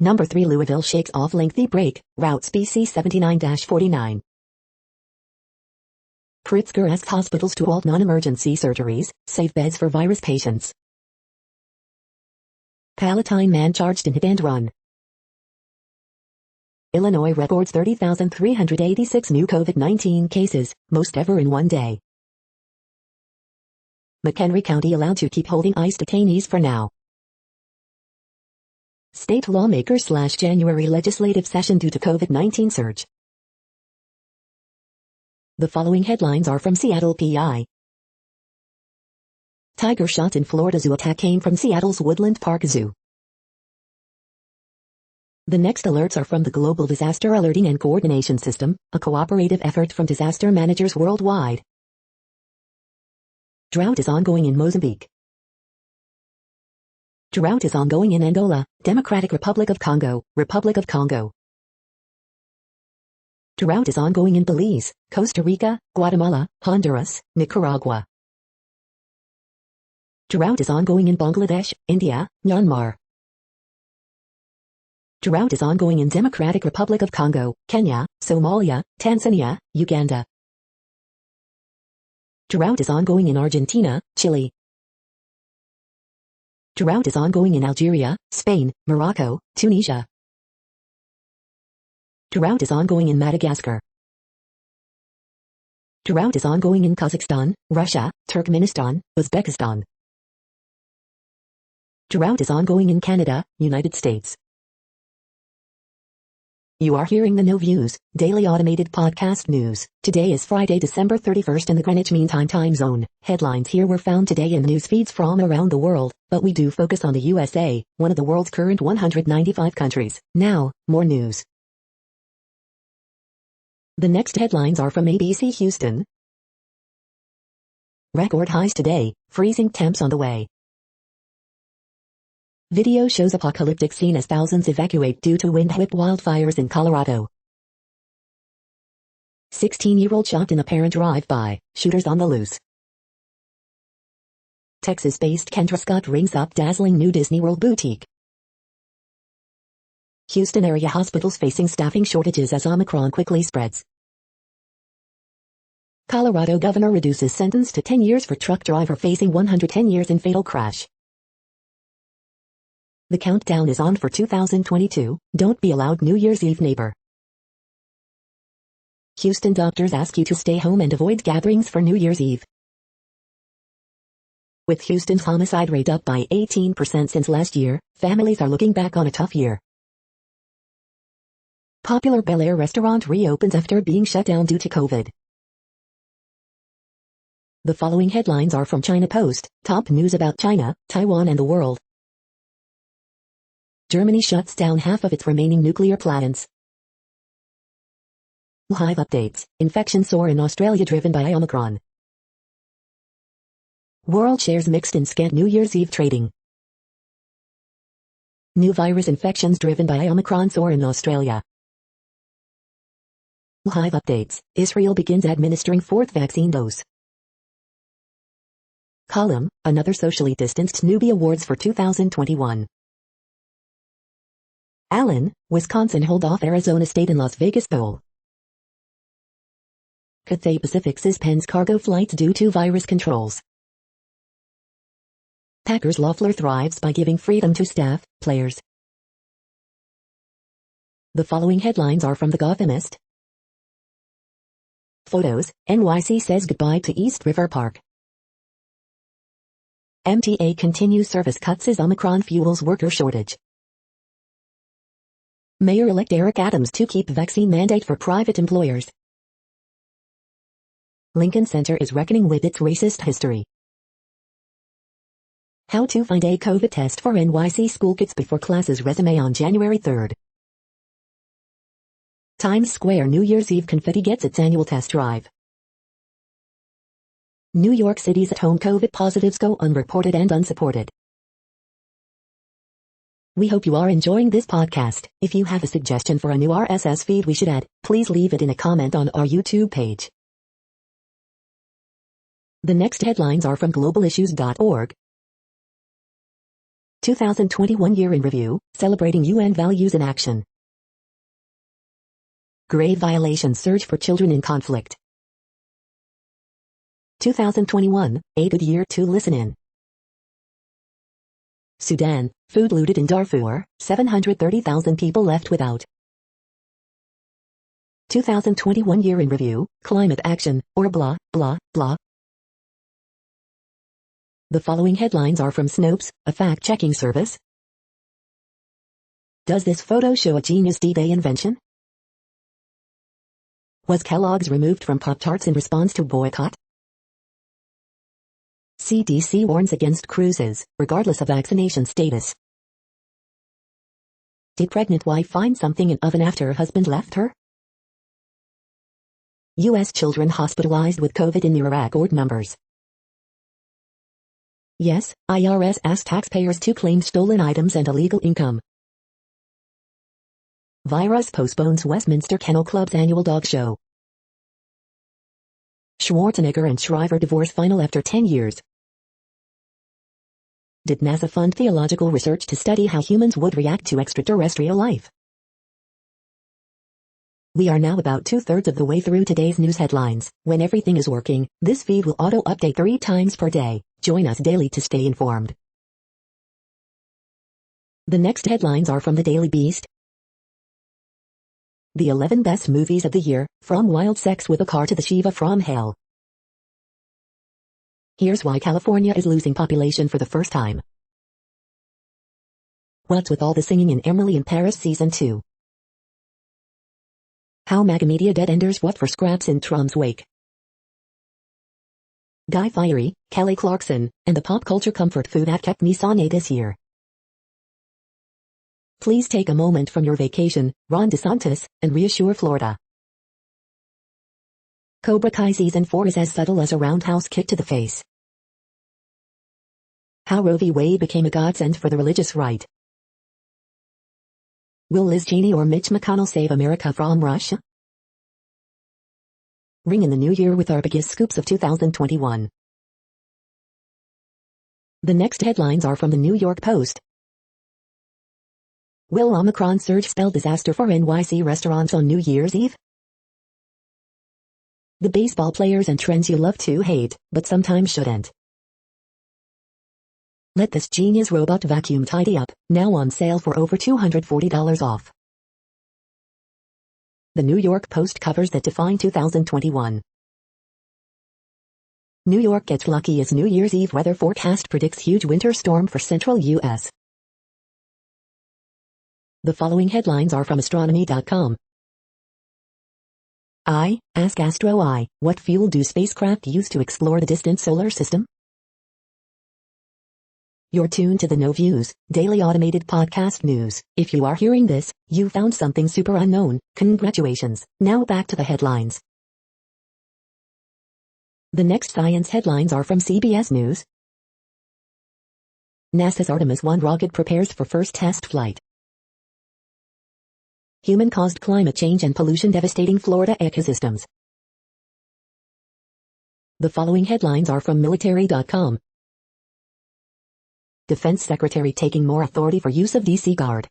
Number 3 Louisville shakes off lengthy break, routes BC 79-49. Pritzker asks hospitals to halt non-emergency surgeries, save beds for virus patients. Palatine man charged in hit and run. Illinois records 30,386 new COVID-19 cases, most ever in one day. McHenry County allowed to keep holding ICE detainees for now. State lawmakers slash January legislative session due to COVID-19 surge. The following headlines are from Seattle PI. Tiger shot in Florida zoo attack came from Seattle's Woodland Park Zoo. The next alerts are from the Global Disaster Alerting and Coordination System, a cooperative effort from disaster managers worldwide. Drought is ongoing in Mozambique. Drought is ongoing in Angola, Democratic Republic of Congo, Republic of Congo. Drought is ongoing in Belize, Costa Rica, Guatemala, Honduras, Nicaragua. Drought is ongoing in Bangladesh, India, Myanmar. Drought is ongoing in Democratic Republic of Congo, Kenya, Somalia, Tanzania, Uganda. Drought is ongoing in Argentina, Chile. Drought is ongoing in Algeria, Spain, Morocco, Tunisia. Drought is ongoing in Madagascar. Drought is ongoing in Kazakhstan, Russia, Turkmenistan, Uzbekistan. Drought is ongoing in Canada, United States. You are hearing the No Views, daily automated podcast news. Today is Friday, December 31st in the Greenwich Mean Time zone. Headlines here were found today in news feeds from around the world, but we do focus on the USA, one of the world's current 195 countries. Now, more news. The next headlines are from ABC Houston. Record highs today, freezing temps on the way. Video shows apocalyptic scene as thousands evacuate due to wind-whipped wildfires in Colorado. 16-year-old shot in apparent drive-by, shooters on the loose. Texas-based Kendra Scott rings up dazzling new Disney World boutique. Houston area hospitals facing staffing shortages as Omicron quickly spreads. Colorado governor reduces sentence to 10 years for truck driver facing 110 years in fatal crash. The countdown is on for 2022, don't be a loud New Year's Eve neighbor. Houston doctors ask you to stay home and avoid gatherings for New Year's Eve. With Houston's homicide rate up by 18% since last year, families are looking back on a tough year. Popular Bel Air restaurant reopens after being shut down due to COVID. The following headlines are from China Post, top news about China, Taiwan and the world. Germany shuts down half of its remaining nuclear plants. Live updates, infection soar in Australia driven by Omicron. World shares mixed in scant New Year's Eve trading. New virus infections driven by Omicron soar in Australia. Live updates, Israel begins administering fourth vaccine dose. Column, another socially distanced newbie awards for 2021. Allen, Wisconsin hold off Arizona State in Las Vegas Bowl. Cathay Pacific suspends cargo flights due to virus controls. Packers Loeffler thrives by giving freedom to staff, players. The following headlines are from The Gothamist. Photos, NYC says goodbye to East River Park. MTA continues service cuts as Omicron fuels worker shortage. Mayor-elect Eric Adams to keep vaccine mandate for private employers. Lincoln Center is reckoning with its racist history. How to find a COVID test for NYC school kids before classes resume on January 3rd. Times Square New Year's Eve confetti gets its annual test drive. New York City's at-home COVID positives go unreported and unsupported. We hope you are enjoying this podcast. If you have a suggestion for a new RSS feed we should add, please leave it in a comment on our YouTube page. The next headlines are from globalissues.org. 2021 Year in Review, Celebrating UN Values in Action. Grave violations surge for children in conflict. 2021, a good year to listen in. Sudan, food looted in Darfur, 730,000 people left without. 2021 Year in Review, Climate Action, or blah, blah, blah. The following headlines are from Snopes, a fact-checking service. Does this photo show a genius D-Day invention? Was Kellogg's removed from Pop-Tarts in response to boycott? CDC warns against cruises, regardless of vaccination status. Did pregnant wife find something in oven after husband left her? U.S. children hospitalized with COVID in Iraq record numbers. Yes, IRS asked taxpayers to claim stolen items and illegal income. Virus postpones Westminster Kennel Club's annual dog show. Schwarzenegger and Shriver divorce final after 10 years. Did NASA fund theological research to study how humans would react to extraterrestrial life? We are now about 2/3 of the way through today's news headlines. When everything is working, this feed will auto-update 3 times per day. Join us daily to stay informed. The next headlines are from the Daily Beast. The 11 best movies of the year, from wild sex with a car to the Shiva from hell. Here's why California is losing population for the first time. What's with all the singing in Emily in Paris Season 2? How MAGA media dead enders what for scraps in Trump's wake. Guy Fieri, Kelly Clarkson, and the pop culture comfort food that kept me sane this year. Please take a moment from your vacation, Ron DeSantis, and reassure Florida. Cobra Kai Season 4 is as subtle as a roundhouse kick to the face. How Roe v. Wade became a godsend for the religious right. Will Liz Cheney or Mitch McConnell save America from Russia? Ring in the new year with our biggest scoops of 2021. The next headlines are from the New York Post. Will Omicron surge spell disaster for NYC restaurants on New Year's Eve? The baseball players and trends you love to hate, but sometimes shouldn't. Let this genius robot vacuum tidy up, now on sale for over $240 off. The New York Post covers that define 2021. New York gets lucky as New Year's Eve weather forecast predicts huge winter storm for central U.S. The following headlines are from astronomy.com. Ask Astro what fuel do spacecraft use to explore the distant solar system? You're tuned to the No Views, daily automated podcast news. If you are hearing this, you found something super unknown. Congratulations. Now back to the headlines. The next science headlines are from CBS News. NASA's Artemis 1 rocket prepares for first test flight. Human-caused climate change and pollution devastating Florida ecosystems. The following headlines are from military.com. Defense Secretary taking more authority for use of DC Guard.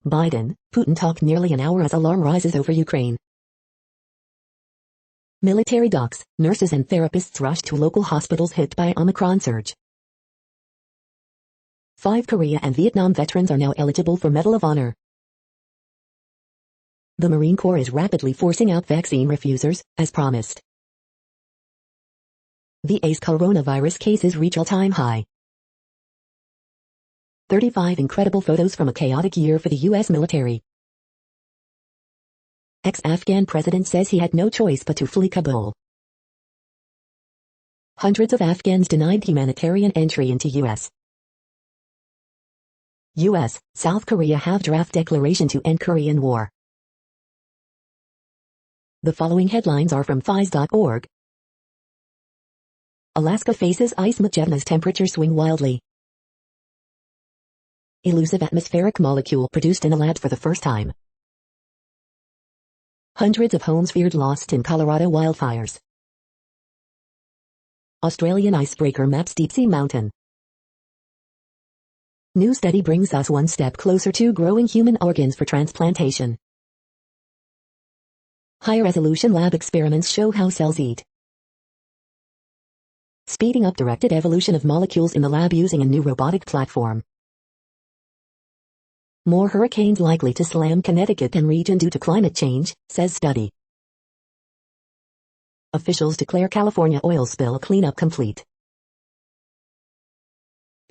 Biden, Putin talk nearly an hour as alarm rises over Ukraine. Military docs, nurses and therapists rush to local hospitals hit by Omicron surge. 5 Korea and Vietnam veterans are now eligible for Medal of Honor. The Marine Corps is rapidly forcing out vaccine refusers, as promised. VA's coronavirus cases reach all-time high. 35 incredible photos from a chaotic year for the U.S. military. Ex-Afghan president says he had no choice but to flee Kabul. Hundreds of Afghans denied humanitarian entry into U.S. South Korea have draft declaration to end Korean War. The following headlines are from phys.org. Alaska faces ice. Magellans temperature swing wildly. Elusive atmospheric molecule produced in a lab for the first time. Hundreds of homes feared lost in Colorado wildfires. Australian icebreaker maps deep sea mountain. New study brings us one step closer to growing human organs for transplantation. High-resolution lab experiments show how cells eat. Speeding up directed evolution of molecules in the lab using a new robotic platform. More hurricanes likely to slam Connecticut and region due to climate change, says study. Officials declare California oil spill cleanup complete.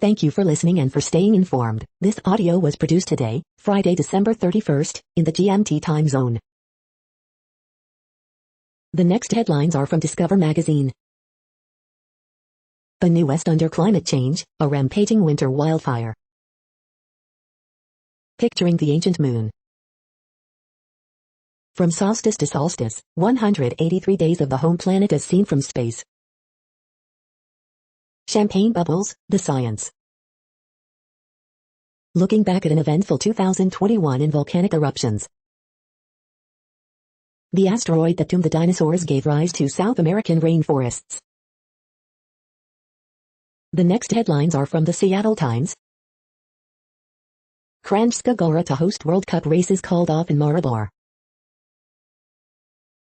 Thank you for listening and for staying informed. This audio was produced today, Friday, December 31st, in the GMT time zone. The next headlines are from Discover magazine. A new West under climate change, a rampaging winter wildfire. Picturing the ancient moon. From solstice to solstice, 183 days of the home planet as seen from space. Champagne bubbles, the science. Looking back at an eventful 2021 in volcanic eruptions. The asteroid that doomed the dinosaurs gave rise to South American rainforests. The next headlines are from the Seattle Times. Kranjska Gora to host World Cup races called off in Maribor.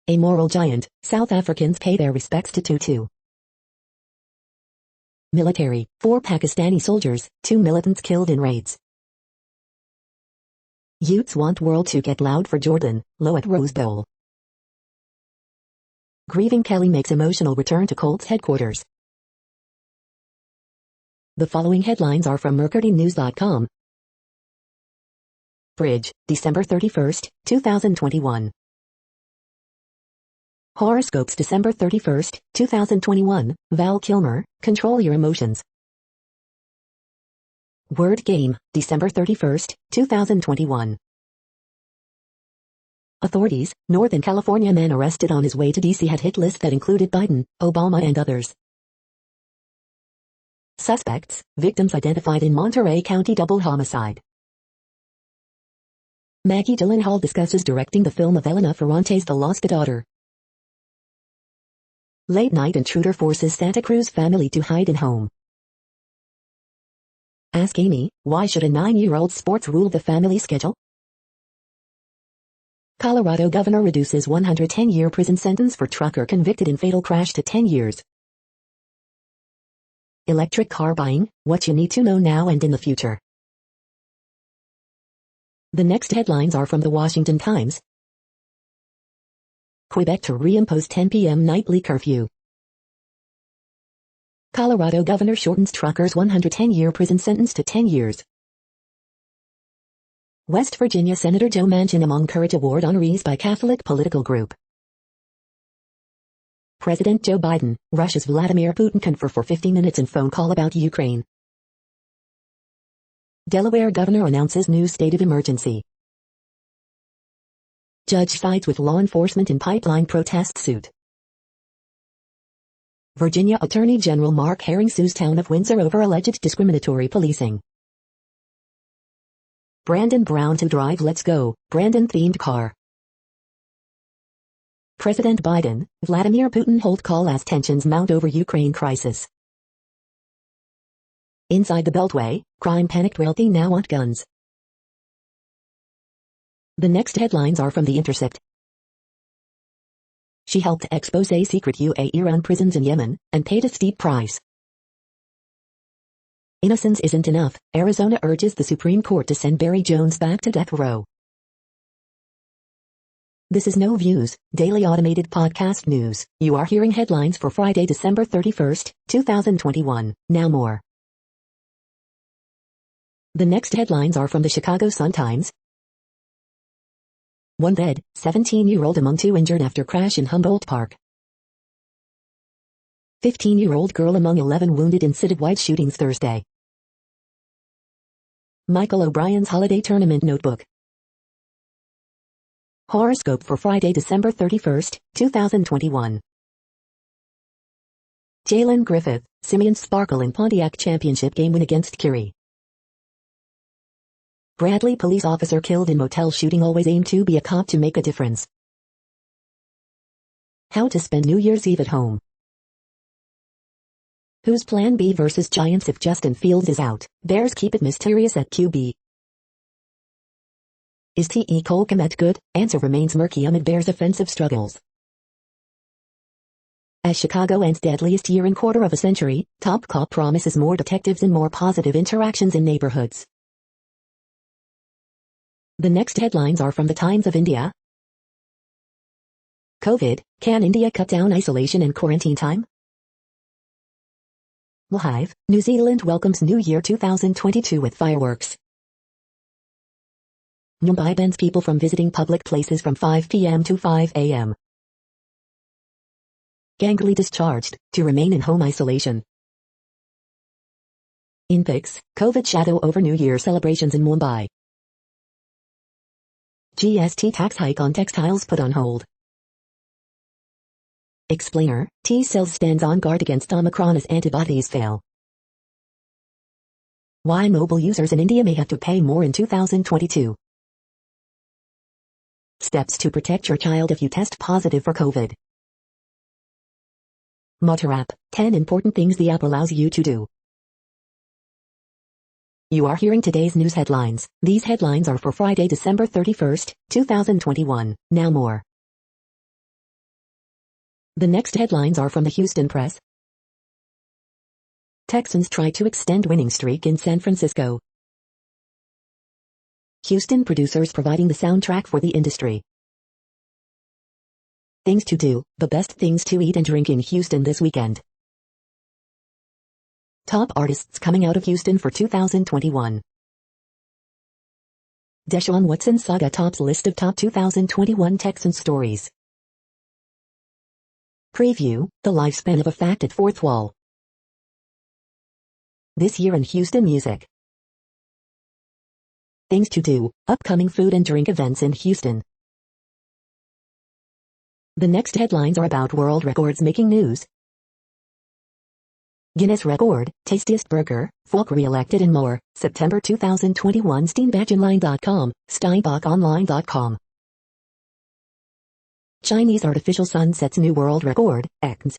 A moral giant, South Africans pay their respects to Tutu. Military, 4 Pakistani soldiers, 2 militants killed in raids. Youths want world to get loud for Jordan, low at Rose Bowl. Grieving Kelly makes emotional return to Colts headquarters. The following headlines are from mercurynews.com. Bridge, December 31st, 2021. Horoscopes December 31st, 2021, Val Kilmer, Control Your Emotions. Word Game, December 31st, 2021. Authorities, Northern California man arrested on his way to D.C. had hit list that included Biden, Obama and others. Suspects, victims identified in Monterey County double homicide. Maggie Gyllenhaal discusses directing the film of Elena Ferrante's The Lost Daughter. Late night intruder forces Santa Cruz family to hide in home. Ask Amy, why should a 9-year-old sports rule the family schedule? Colorado governor reduces 110-year prison sentence for trucker convicted in fatal crash to 10 years. Electric car buying, what you need to know now and in the future. The next headlines are from the Washington Times. Quebec to reimpose 10 p.m. nightly curfew. Colorado governor shortens truckers' 110-year prison sentence to 10 years. West Virginia Senator Joe Manchin among Courage Award honorees by Catholic political group. President Joe Biden, Russia's Vladimir Putin confer for 50 minutes in phone call about Ukraine. Delaware governor announces new state of emergency. Judge sides with law enforcement in pipeline protest suit. Virginia Attorney General Mark Herring sues town of Windsor over alleged discriminatory policing. Brandon Brown to drive Let's Go, Brandon-themed car. President Biden, Vladimir Putin hold call as tensions mount over Ukraine crisis. Inside the Beltway, crime panicked wealthy now want guns. The next headlines are from The Intercept. She helped expose secret UAE-run prisons in Yemen, and paid a steep price. Innocence isn't enough, Arizona urges the Supreme Court to send Barry Jones back to death row. This is No Views, daily automated podcast news. You are hearing headlines for Friday, December 31st, 2021. Now more. The next headlines are from the Chicago Sun-Times. 1 dead, 17-year-old among 2 injured after crash in Humboldt Park. 15-year-old girl among 11 wounded in citywide shootings Thursday. Michael O'Brien's Holiday Tournament Notebook. Horoscope for Friday, December 31st, 2021. Jalen Griffith, Simeon Sparkle in Pontiac Championship game win against Curie. Bradley police officer killed in motel shooting always aim to be a cop to make a difference. How to spend New Year's Eve at home. Who's plan B versus Giants if Justin Fields is out? Bears keep it mysterious at QB. Is T.E. Cole Kmet good? Answer remains murky amid Bears' offensive struggles. As Chicago ends deadliest year in quarter of a century, top cop promises more detectives and more positive interactions in neighborhoods. The next headlines are from the Times of India. COVID, can India cut down isolation and quarantine time? Live, New Zealand welcomes New Year 2022 with fireworks. Mumbai bans people from visiting public places from 5 p.m. to 5 a.m. Ganguly discharged, to remain in home isolation. In pics, COVID shadow over New Year celebrations in Mumbai. GST tax hike on textiles put on hold. Explainer, T-cells stands on guard against Omicron as antibodies fail. Why mobile users in India may have to pay more in 2022. Steps to protect your child if you test positive for COVID. Mutter app, 10 important things the app allows you to do. You are hearing today's news headlines. These headlines are for Friday, December 31st, 2021. Now more. The next headlines are from the Houston Press. Texans try to extend winning streak in San Francisco. Houston producers providing the soundtrack for the industry. Things to do, the best things to eat and drink in Houston this weekend. Top artists coming out of Houston for 2021. Deshaun Watson saga tops list of top 2021 Texans stories. Preview, the lifespan of a fact at fourth wall. This year in Houston music. Things to do, upcoming food and drink events in Houston. The next headlines are about world records making news. Guinness record, tastiest burger, Falk re-elected and more, September 2021 Steinbachinline.com, Steinbachonline.com. Chinese artificial sun sets new world record, X.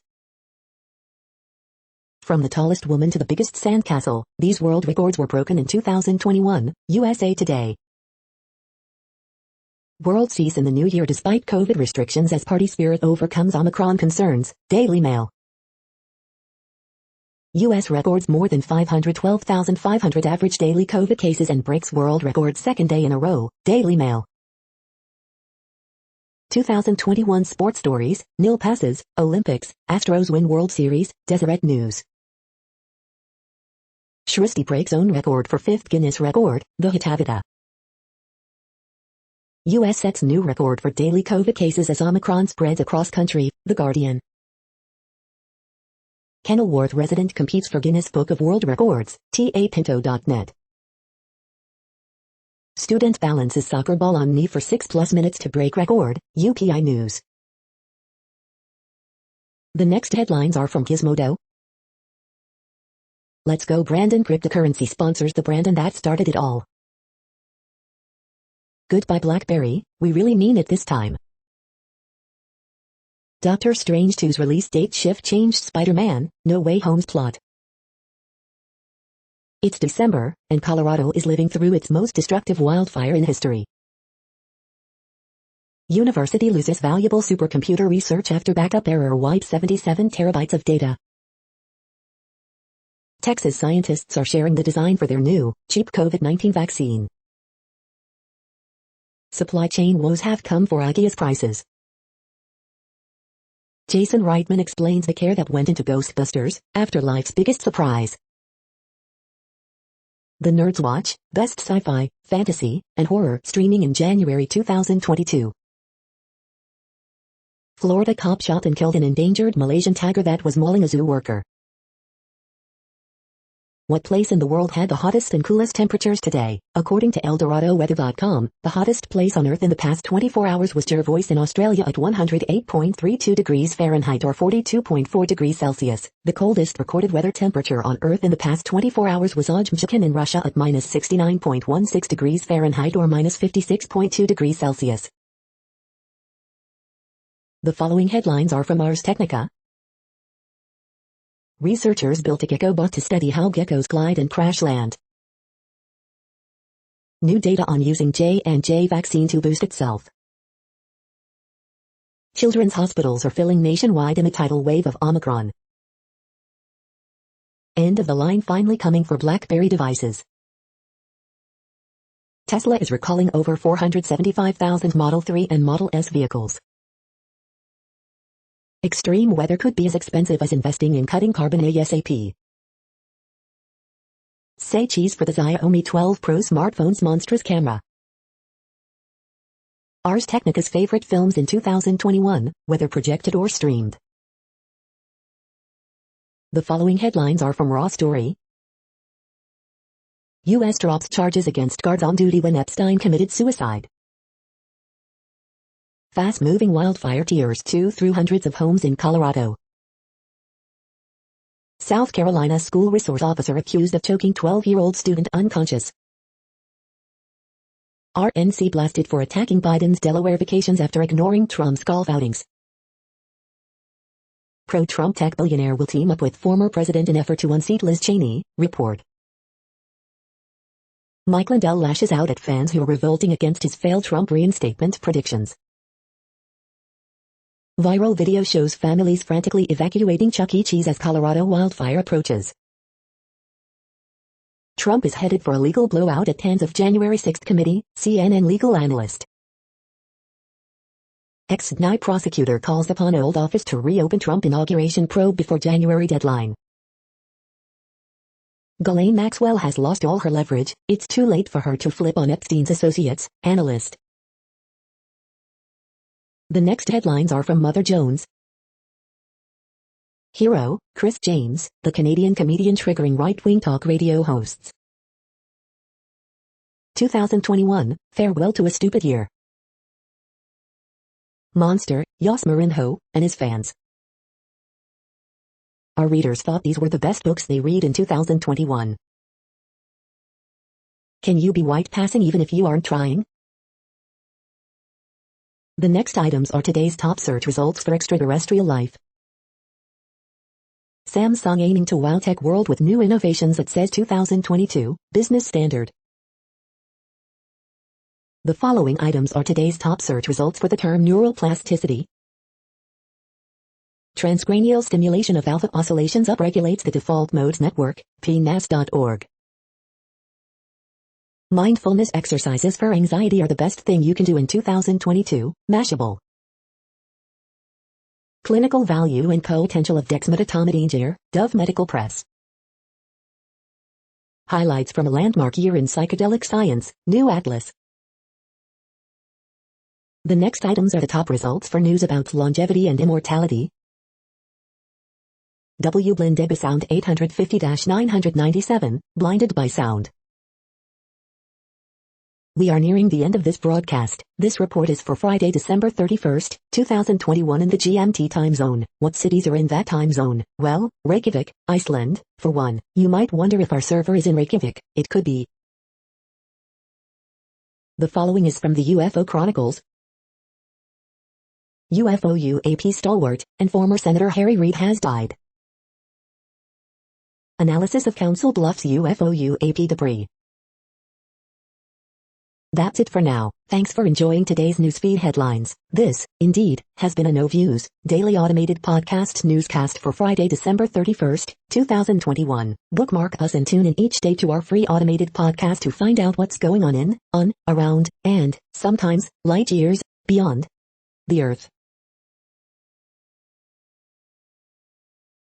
From the tallest woman to the biggest sandcastle, these world records were broken in 2021, USA Today. World sees in the new year despite COVID restrictions as party spirit overcomes Omicron concerns, Daily Mail. U.S. records more than 512,500 average daily COVID cases and breaks world record second day in a row, Daily Mail. 2021 sports stories, nil passes, Olympics, Astros win World Series, Deseret News. Shristi breaks own record for fifth Guinness record, the Hitavita. U.S. sets new record for daily COVID cases as Omicron spreads across country, The Guardian. Kenilworth resident competes for Guinness Book of World Records, tapinto.net. Student balances soccer ball on knee for 6+ minutes to break record, UPI News. The next headlines are from Gizmodo. Let's Go Brandon Cryptocurrency sponsors the Brandon that started it all. Goodbye BlackBerry, we really mean it this time. Doctor Strange 2's release date shift changed Spider-Man, No Way Home's plot. It's December, and Colorado is living through its most destructive wildfire in history. University loses valuable supercomputer research after backup error wipes 77 terabytes of data. Texas scientists are sharing the design for their new, cheap COVID-19 vaccine. Supply chain woes have come for Agia's prices. Jason Reitman explains the care that went into Ghostbusters, Afterlife's biggest surprise. The Nerds Watch, Best Sci-Fi, Fantasy, and Horror streaming in January 2022. Florida cop shot and killed an endangered Malaysian tiger that was mauling a zoo worker. What place in the world had the hottest and coolest temperatures today? According to ElDoradoWeather.com, the hottest place on Earth in the past 24 hours was Jervois in Australia at 108.32 degrees Fahrenheit or 42.4 degrees Celsius. The coldest recorded weather temperature on Earth in the past 24 hours was Ojmjkin in Russia at -69.16 degrees Fahrenheit or -56.2 degrees Celsius. The following headlines are from Ars Technica. Researchers built a gecko bot to study how geckos glide and crash land. New data on using J&J vaccine to boost itself. Children's hospitals are filling nationwide amid tidal wave of Omicron. End of the line finally coming for BlackBerry devices. Tesla is recalling over 475,000 Model 3 and Model S vehicles. Extreme weather could be as expensive as investing in cutting carbon ASAP. Say cheese for the Xiaomi 12 Pro smartphone's monstrous camera. Ars Technica's favorite films in 2021, whether projected or streamed. The following headlines are from Raw Story. U.S. drops charges against guards on duty when Epstein committed suicide. Fast-moving wildfire tears through hundreds of homes in Colorado. South Carolina school resource officer accused of choking 12-year-old student unconscious. RNC blasted for attacking Biden's Delaware vacations after ignoring Trump's golf outings. Pro-Trump tech billionaire will team up with former president in effort to unseat Liz Cheney, report. Mike Lindell lashes out at fans who are revolting against his failed Trump reinstatement predictions. Viral video shows families frantically evacuating Chuck E. Cheese as Colorado wildfire approaches. Trump is headed for a legal blowout at hands of January 6 committee, CNN legal analyst. Ex-DNI prosecutor calls upon old office to reopen Trump inauguration probe before January deadline. Ghislaine Maxwell has lost all her leverage. It's too late for her to flip on Epstein's associates, analyst. The next headlines are from Mother Jones. Hero, Chris James, the Canadian comedian triggering right-wing talk radio hosts. 2021, farewell to a stupid year. Monster, Yos Marinho, and his fans. Our readers thought these were the best books they read in 2021. Can you be white passing even if you aren't trying? The next items are today's top search results for extraterrestrial life. Samsung aiming to wow tech world with new innovations at CES 2022, Business Standard. The following items are today's top search results for the term neural plasticity. Transcranial stimulation of alpha oscillations upregulates the default modes network, pnas.org. Mindfulness exercises for anxiety are the best thing you can do in 2022, Mashable. Clinical value and potential of dexmedetomidine, Dove Medical Press. Highlights from a landmark year in psychedelic science, New Atlas. The next items are the top results for news about longevity and immortality. W. Blindeba Sound 850-997, Blinded by Sound. We are nearing the end of this broadcast. This report is for Friday, December 31st, 2021 in the GMT time zone. What cities are in that time zone? Well, Reykjavik, Iceland, for one. You might wonder if our server is in Reykjavik. It could be. The following is from the UFO Chronicles. UFO UAP stalwart and former Senator Harry Reid has died. Analysis of Council Bluffs UFO UAP debris. That's it for now. Thanks for enjoying today's newsfeed headlines. This, indeed, has been a No Views, daily automated podcast newscast for Friday, December 31st, 2021. Bookmark us and tune in each day to our free automated podcast to find out what's going on, around, and, sometimes, light years, beyond the Earth.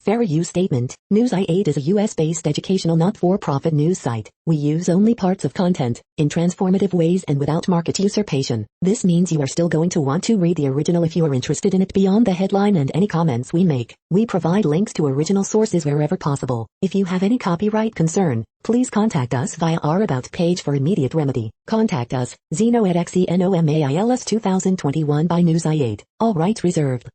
Fair use statement. News i8 is a US-based educational not-for-profit news site. We use only parts of content, in transformative ways and without market usurpation. This means you are still going to want to read the original if you are interested in it beyond the headline and any comments we make. We provide links to original sources wherever possible. If you have any copyright concern, please contact us via our About page for immediate remedy. Contact us, Zeno at XENOMAILS 2021 by News i8. All rights reserved.